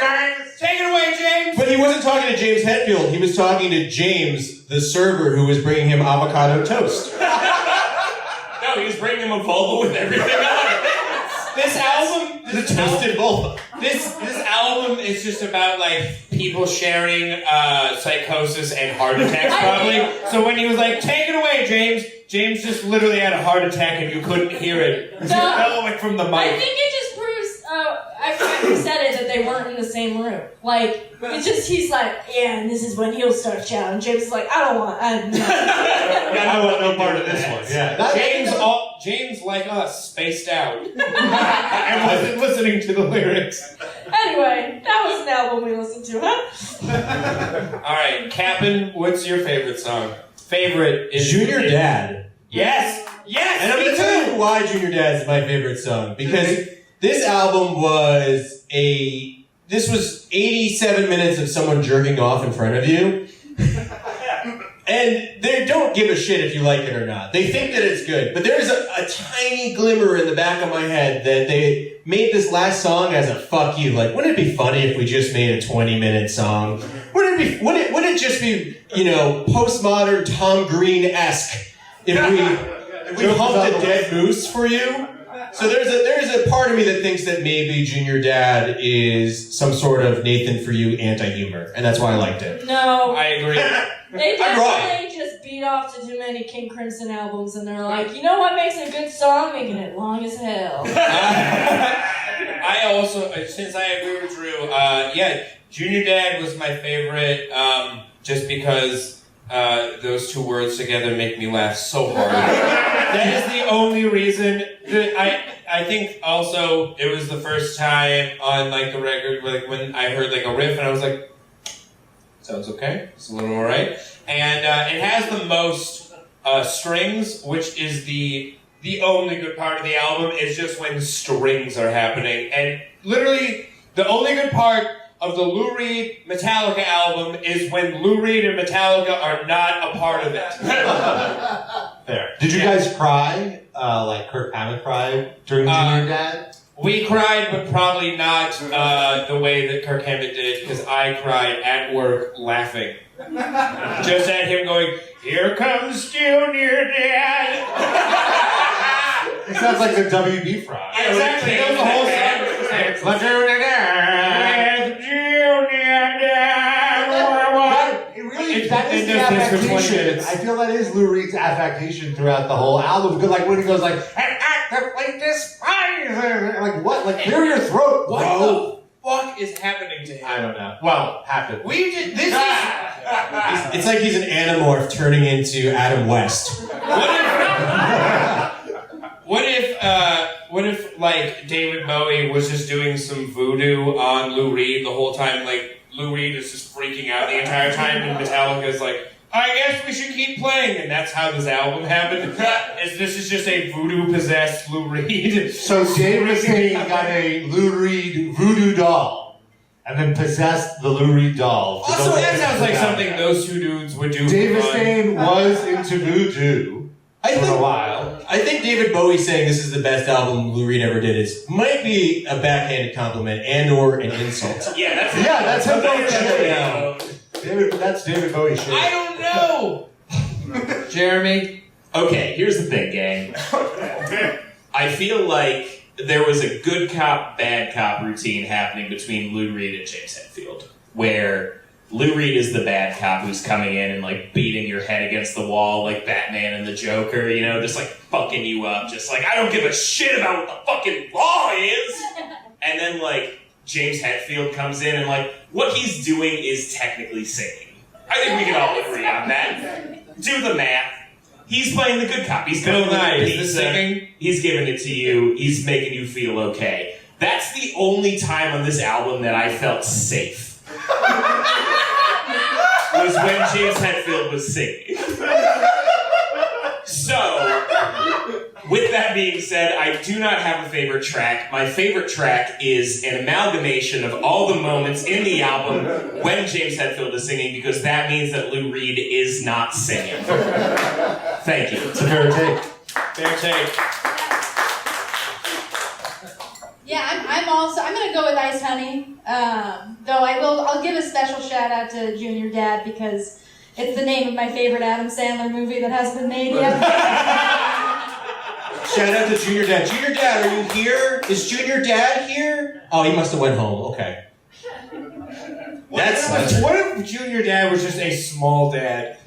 Take Take it away, James!
But he wasn't talking to James Hetfield. He was talking to James, the server, who was bringing him avocado toast.
No, he was bringing him a Volvo with everything on it.
This album,
The toasted Volvo.
this album is just about like people sharing psychosis and heart attacks, probably. So when he was like, "Take it away, James," James just literally had a heart attack and you couldn't hear it. It fell away from the mic.
I think it just proves, I forgot who said it, that they weren't in the same room. Like, it's just, he's like, yeah, and this is when he'll start shouting. James is like, I want no
part of this one. Yeah.
James, like us, spaced out and wasn't listening to the lyrics.
Anyway, that was an album we listened to, huh?
All right, Captain, what's your favorite song? Favorite is
Junior Dad.
Yes, yes.
And I'm going to tell you why Junior Dad is my favorite song. Because this album was this was 87 minutes of someone jerking off in front of you. And they don't give a shit if you like it or not. They think that it's good. But there's a tiny glimmer in the back of my head that they made this last song as a fuck you. Like, wouldn't it be funny if we just made a 20-minute song? Wouldn't it just be, postmodern Tom Green-esque if we humped a dead moose for you? So there's a part of me that thinks that maybe Junior Dad is some sort of Nathan For You anti-humor, and that's why I liked it.
No.
I agree.
They definitely just beat off to too many King Crimson albums, and they're like, you know what makes a good song? Making it long as hell.
I also, since I agree with Drew, Junior Dad was my favorite, just because those two words together make me laugh so hard. That is the only reason. I think also it was the first time on like the record, like when I heard like a riff and I was like, sounds okay. It's a little alright. And it has the most strings, which is the only good part of the album is just when strings are happening. And literally, the only good part of the Lou Reed Metallica album is when Lou Reed and Metallica are not a part of it.
Fair. Did you guys cry, like Kirk Hammett cried during Junior Dad?
We cried, but probably not the way that Kirk Hammett did, because I cried at work laughing. Just at him going, "Here comes Junior Dad."
It sounds like the WB frog.
Yeah, exactly. That was the whole song.
It's like Junior Dad.
With Junior Dad.
That is the affectation. I feel that is Lou Reed's affectation throughout the whole album. Because like when he goes like, "And actively despise her," like what? Like clear your throat,
What
bro.
the fuck is happening to him?
I don't know. Well, happened.
We did this.
It's like he's an Animorph turning into Adam West.
What if like David Bowie was just doing some voodoo on Lou Reed the whole time? Like Lou Reed is just freaking out the entire time, and Metallica's like, "I guess we should keep playing," and that's how this album happened. This is just a voodoo possessed Lou Reed.
So Dave Mustaine got a Lou Reed voodoo doll, and then possessed the Lou Reed doll.
Also, that sounds like something those two dudes would do.
Dave Mustaine was into voodoo for a while.
I think David Bowie saying this is the best album Lou Reed ever did might be a backhanded compliment and/or an insult.
Yeah, that's
him going
shit.
That's David Bowie shit.
I don't know. Jeremy?
Okay, here's the thing, gang. I feel like there was a good cop, bad cop routine happening between Lou Reed and James Hetfield, where Lou Reed is the bad cop who's coming in and like beating your head against the wall like Batman and the Joker, just like fucking you up, just like, I don't give a shit about what the fucking law is. And then like James Hetfield comes in and like what he's doing is technically singing. I think we can all agree on that. Do the math. He's playing the good cop. He's
Bill
coming
Nye,
with
is
the
this
pizza.
singing?
He's giving it to you. He's making you feel okay. That's the only time on this album that I felt safe. Was when James Hetfield was singing. So, with that being said, I do not have a favorite track. My favorite track is an amalgamation of all the moments in the album when James Hetfield is singing, because that means that Lou Reed is not singing. Thank you.
It's a fair take.
Fair take.
Yeah, I'm gonna go with Ice Honey. Though I'll give a special shout out to Junior Dad because it's the name of my favorite Adam Sandler movie that hasn't been made yet.
Shout out to Junior Dad. Junior Dad, are you here? Is Junior Dad here? Oh, he must have went home. Okay.
What if Junior Dad was just a small dad?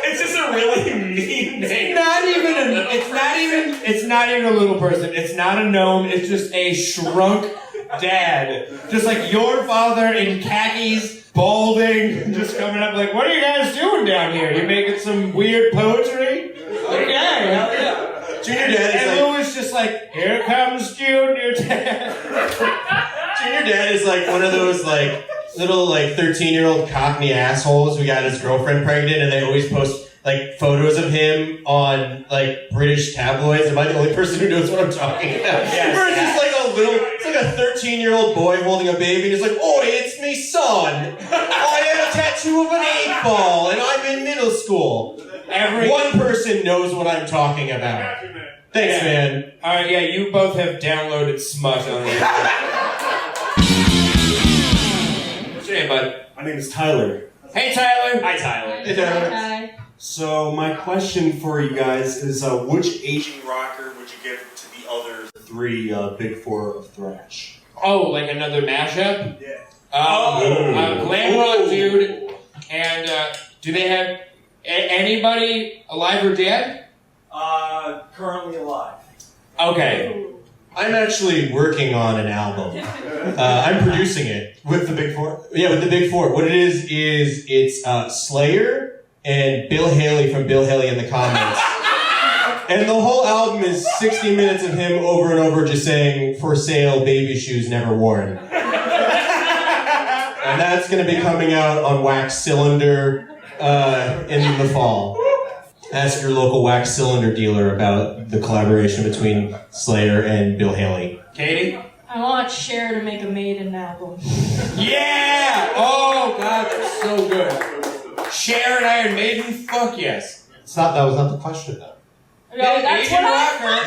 It's just a really mean name.
It's not even a little person. It's not a gnome. It's just a shrunk dad. Just like your father in khakis, balding, just coming up like, what are you guys doing down here? You making some weird poetry? Okay, hell yeah.
Junior Dad is
and
like...
Lou is just like, here comes Junior Dad.
Junior Dad is like one of those like little like 13-year-old Cockney assholes who got his girlfriend pregnant, and they always post like photos of him on like British tabloids. Am I the only person who knows what I'm talking about?
Yes.
Where it's just like it's like a 13-year-old boy holding a baby, and he's like, "Oi, it's me son. I have a tattoo of an 8-ball, and I'm in middle school." One person knows what I'm talking about. Thanks, man.
All right, yeah, you both have downloaded smut on the What's your name, bud?
My name is Tyler.
Hey, Tyler.
Hi, Tyler.
Hey, Tyler.
Hi.
So my question for you guys is, which aging rocker would you give to the other three big four of thrash?
Oh, like another mashup?
Yeah.
Glam rock dude. And do they have anybody alive or dead?
Currently alive.
Okay.
I'm actually working on an album. I'm producing it.
With the big four?
Yeah, with the big four. What it is it's Slayer and Bill Haley from Bill Haley and the Comments. And the whole album is 60 minutes of him over and over just saying, "For sale, baby shoes never worn." And that's going to be coming out on Wax Cylinder in the fall. Ask your local Wax Cylinder dealer about the collaboration between Slayer and Bill Haley.
Katie?
I want Cher to make a Maiden album.
Yeah! Oh, God, that's so good. Cher and Iron Maiden? Fuck yes.
That was not the question, though.
No, that's
Asian
what
rocker.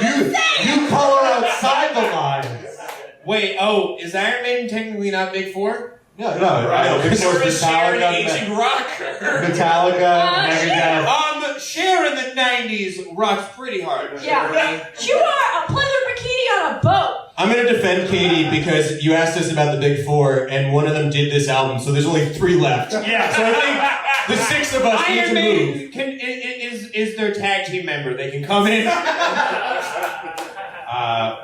You color outside the lines.
Wait, is Iron Maiden technically not Big Four?
No, I know. Big Four's
Or is Cher an
Metallica,
aging rocker?
Metallica, Megadeth.
Cher in the 90s rocked pretty hard.
Yeah. She wore a pleather bikini on a boat.
I'm going to defend Katie because you asked us about the big four, and one of them did this album, so there's only 3 left.
Yeah.
So I think the 6 of us need
Iron
to move.
Maiden is their tag team member. They can come in.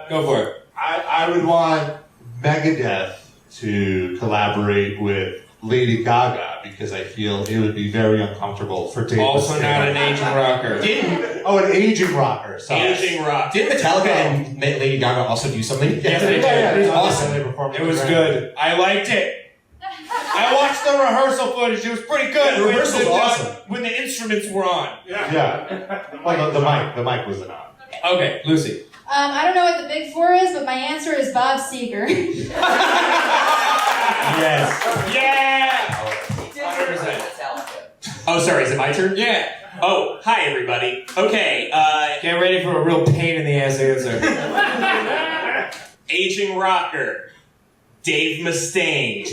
Go for it.
I would want Megadeth to collaborate with Lady Gaga because I feel it would be very uncomfortable for Dave.
Also
Mustaine.
not an aging rocker.
An aging rocker. Sorry.
Aging rock.
Did Metallica and Lady Gaga also do something?
Yes, they did.
It was
Awesome.
They performed
It was good. I liked it. I watched the rehearsal footage. It was pretty good.
The rehearsal's awesome.
When the instruments were on.
Yeah. Well, the mic wasn't on.
Okay, Lucy.
I don't know what the big four is, but my answer is Bob Seger.
Yes. Yeah.
100%. Oh, sorry, is it my turn?
Yeah.
Oh, hi everybody. Okay,
Get ready for a real pain in the ass answer.
aging rocker, Dave Mustaine.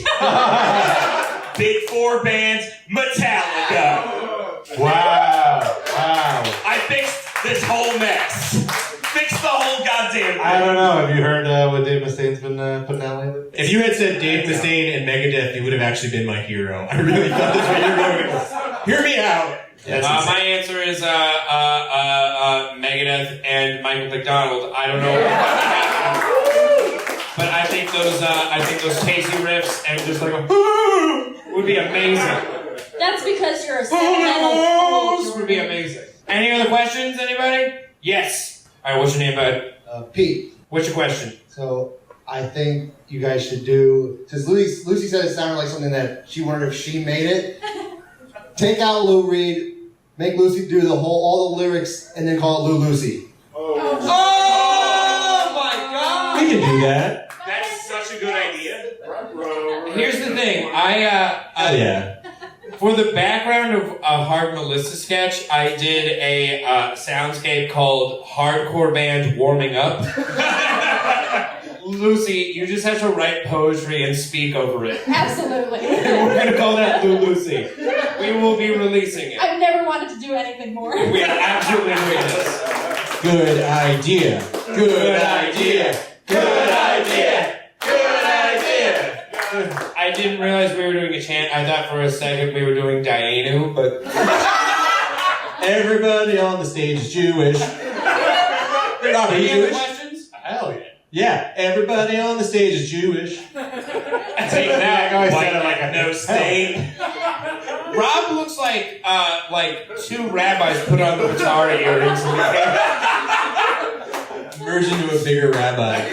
Big Four band, Metallica.
Wow.
I fixed this whole mess. Fixed the whole goddamn thing.
I don't know. Have you heard what Dave Mustaine's been putting out lately?
If you had said Dave Mustaine and Megadeth, you would have actually been my hero. I really thought that's where you were going. Hear me out.
My answer is Megadeth and Michael McDonald. I don't know, but I think those Casey riffs and just like a would be amazing.
That's because you're a sentimental fool.
Would be amazing. Any other questions? Anybody? Yes. All right. What's your name, bud?
Pete.
What's your question?
So I think you guys should do, because Lucy said it sounded like something that she wondered if she made it. Take out Lou Reed, make Lucy do all the lyrics, and then call it Lou Lucy.
Oh my God!
We can do that.
That's such a good idea.
Here's the thing.
Yeah.
For the background of a Hard Melissa sketch, I did a soundscape called Hardcore Band Warming Up. Lucy, you just have to write poetry and speak over it.
Absolutely.
We're going to call that Lucy. We will be releasing it.
I've never wanted to do anything more.
We are absolutely doing this.
Good idea. Good idea. Good idea. Good idea.
I didn't realize we were doing a chant. I thought for a second we were doing Dainu, but...
Everybody on the stage is Jewish. Any
other questions?
Hell yeah.
Yeah, everybody on the stage is Jewish.
Take that, white like no stain. Rob looks like two rabbis put on the guitar earrings.
Merge into a bigger rabbi.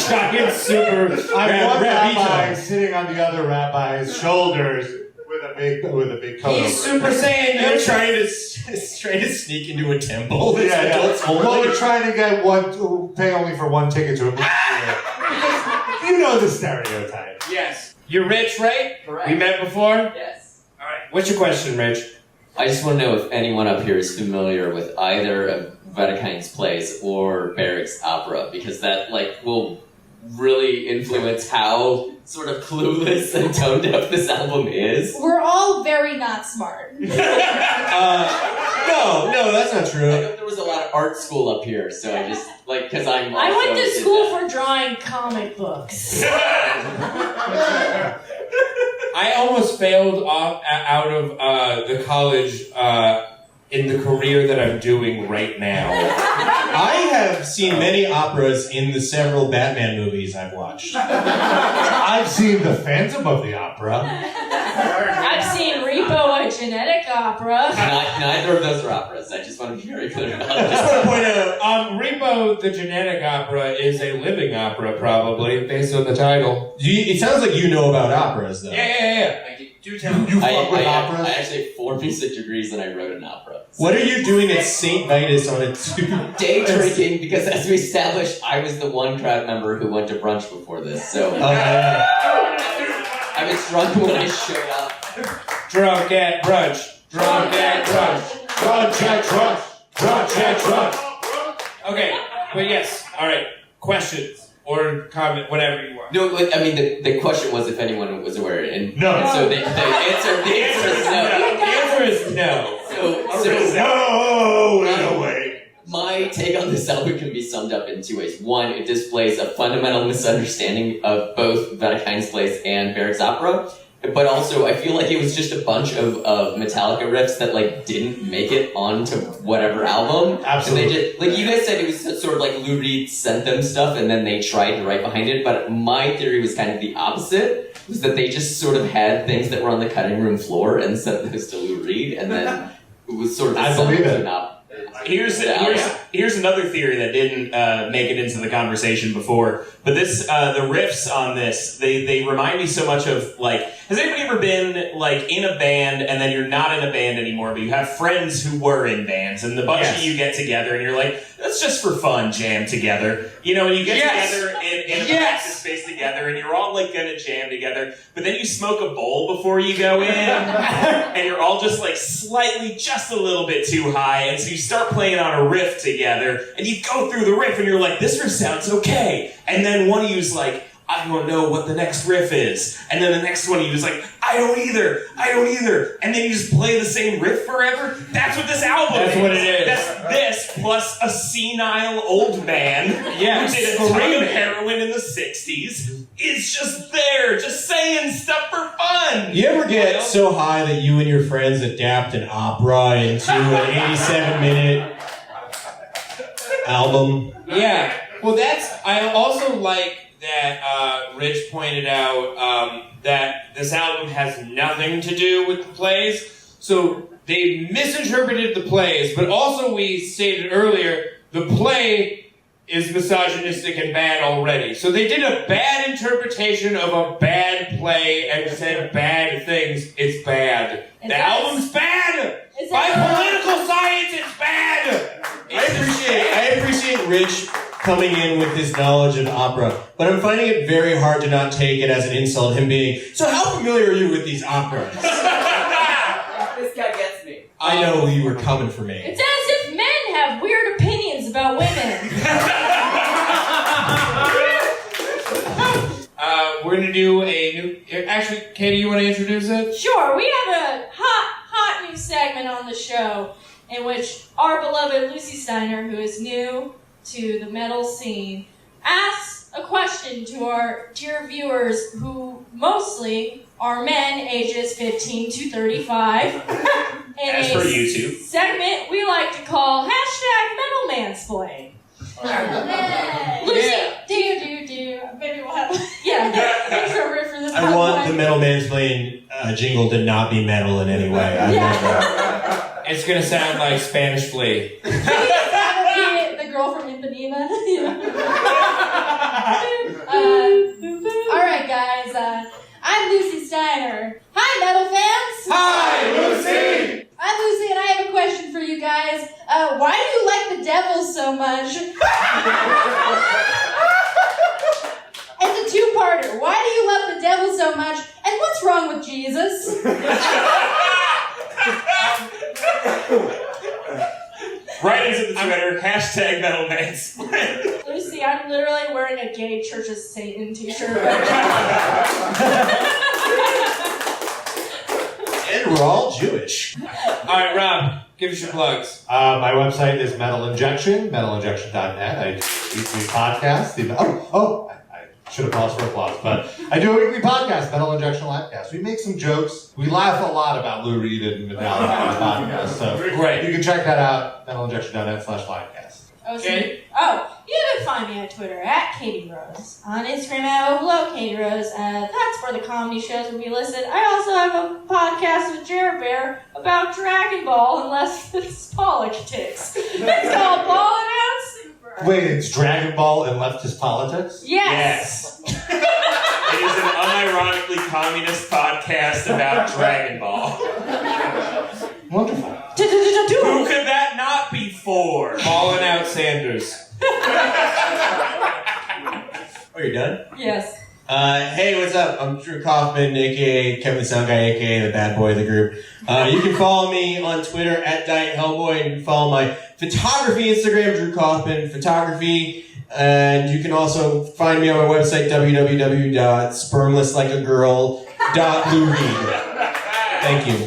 Giant super.
I'm one rabbi sitting on the other rabbi's shoulders with a big coat.
He's Super Saiyan.
You're trying to sneak into a temple.
Yeah. Well, we're trying to get pay only for one ticket to a movie theater. You know the stereotype.
Yes. You're Rich, right?
Correct.
We met before?
Yes.
All right. What's your question, Rich?
I just want to know if anyone up here is familiar with either of Wedekind's plays or Berg's opera, because that will really influence how sort of clueless and tone deaf this album is.
We're all very not smart.
No, that's not
I
true.
know there was a lot of art school up here, so I just, because I'm
I went
also
to
in
school
that.
for drawing comic books.
I almost failed out of the college in the career that I'm doing right now.
I have seen many operas in the several Batman movies I've watched.
I've seen the Phantom of the Opera.
I've seen Repo, a genetic opera.
Neither of those are operas. I just want to be very clear about
I
that.
just want to point out,
Repo, the genetic opera, is a living opera, probably, based on the title.
it sounds like you know about operas, though.
Yeah.
Do tell me.
You fuck with
I
operas?
actually have 4 music degrees and I wrote an opera.
What are you doing at St. Vitus on a
Day drinking, because as we established, I was the one crowd member who went to brunch before this, so I was drunk when I showed up.
Drunk at brunch. Drunk at brunch. Drunk at brunch. Drunk at brunch. Okay, but yes. All right. Questions or comment, whatever you want.
No, I mean, the question was if anyone was aware, and
No.
and so the answer is no.
The answer is no.
So
No way.
my take on this album can be summed up in 2 ways. One, it displays a fundamental misunderstanding of both Wedekind's plays and Berg's opera. But also, I feel like it was just a bunch of Metallica riffs that didn't make it onto whatever album.
Absolutely.
And they did, you guys said, it was sort of like Lou Reed sent them stuff and then they tried to write behind it. But my theory was kind of the opposite, was that they just sort of had things that were on the cutting room floor and sent those to Lou Reed, and then it was sort of
I believe it.
Here's another theory that didn't make it into the conversation before, but the riffs on this, they remind me so much of has anybody ever been in a band and then you're not in a band anymore, but you have friends who were in bands, and the bunch of you get together and you're like, let's just for fun jam together, and you get together in a practice space together and you're all gonna jam together, but then you smoke a bowl before you go in and you're all just slightly just a little bit too high, and so you start playing on a riff together and you go through the riff and you're like, this riff sounds okay, and then one of you's like, I don't know what the next riff is, and then the next one of you is like, I don't either, and then you just play the same riff forever. That's what this album is.
That's what it is.
That's this plus a senile old man who did a ton of heroin in the 60s is just there, just saying stuff for fun.
You ever get so high that you and your friends adapt an opera into an 87-minute album?
Yeah. Well, I also like that Rich pointed out that this album has nothing to do with the plays. So they misinterpreted the plays, but also we stated earlier, the play is misogynistic and bad already. So they did a bad interpretation of a bad play and said bad things. It's bad. The album's bad! By political science, it's bad!
I appreciate Rich coming in with his knowledge of opera, but I'm finding it very hard to not take it as an insult, him being, so how familiar are you with these operas? I know you were coming for me.
It's as if men have weird opinions about women.
We're gonna do a new. Actually, Katie, you want to introduce it?
Sure, we have a hot new segment on the show in which our beloved Lucy Steiner, who is new to the metal scene, asks a question to our dear viewers, who mostly are men ages 15 to 35. In
As per YouTube.
segment we like to call #Metal Mansplain. Lucy, do. Maybe we'll have intro riff for this.
I want the Metal Mansplain jingle to not be metal in any way.
It's gonna sound like Spanish Flea.
The girl from Ipanema. Alright, guys. I'm Lucy Steiner. Hi, metal fans!
Hi, Lucy!
I'm Lucy, and I have a question for you guys. Why do you like the devil so much? It's a two-parter. Why do you love the devil so much? And what's wrong with Jesus?
Right into the Twitter, #Metal Mansplain.
Lucy, I'm literally wearing a gay Church of Satan t-shirt.
And we're all Jewish.
Alright, Rob, give us your plugs.
My website is Metalinjection, metalinjection.net. I do a weekly podcast. I should have paused for applause, but I do a weekly podcast, Metalinjection Livecast. We make some jokes. We laugh a lot about Lou Reed and Metallica on the podcast, so
Great.
you can check that out, metalinjection.net/livecast.
Okay.
You can find me on Twitter @Katie Rose. On Instagram @Overlow Katie Rose. That's for the comedy shows will be listed. I also have a podcast with Jared Bear about Dragon Ball and leftist politics. It's called Ball and Out Super.
Wait, it's Dragon Ball and leftist politics?
Yes.
It is an unironically communist podcast about Dragon Ball.
Wonderful.
Who could that not be for?
Falling out Sanders.
Oh, you're done?
Yes.
Hey, what's up? I'm Drew Kaufman, aka Kevin the Sound Guy, aka the bad boy of the group. You can follow me on Twitter @DietHellboy, and you can follow my photography Instagram, Drew Kaufman Photography. And you can also find me on my website, www.spermlesslikeagirl.blueread. Thank you.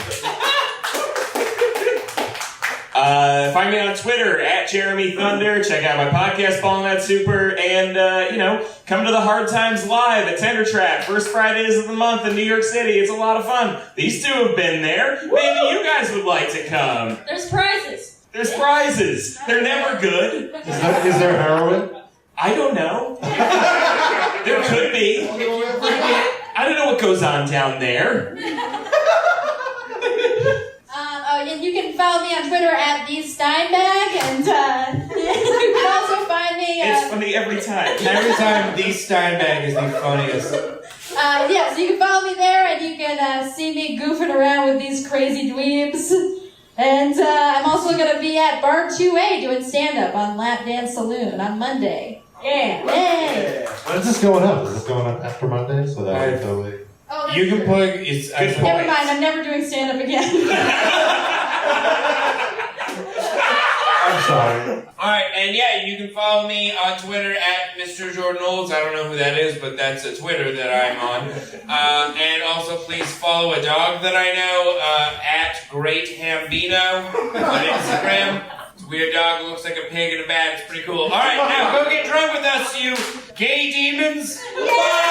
Find me on Twitter @JeremyThunder. Check out my podcast, Ballin' That Super, and come to the Hard Times Live at Tender Trap, first Fridays of the month in New York City. It's a lot of fun. These two have been there. Maybe you guys would like to come.
There's prizes.
There's prizes. They're never good.
Is there heroin?
I don't know. There could be. I don't know what goes on down there.
And you can follow me on Twitter @TheSteinbag, and you can also find me.
It's funny every time.
Every time the Steinbag is the funniest.
So you can follow me there, and you can see me goofing around with these crazy dweebs. And I'm also going to be at Bar 2A doing stand-up on Lap Dance Saloon on Monday. Yeah. Yay.
When is this going up? Is this going up after Monday? So that would totally...
Oh,
You can plug. It's
never mind, I'm never doing stand-up again.
I'm sorry.
Alright, and you can follow me on Twitter @Mr. Jordan Olds. I don't know who that is, but that's a Twitter that I'm on. And also please follow a dog that I know @GreatHambino on Instagram. It's a weird dog, it looks like a pig in a bag. It's pretty cool. Alright, now go get drunk with us, you gay demons. Bye!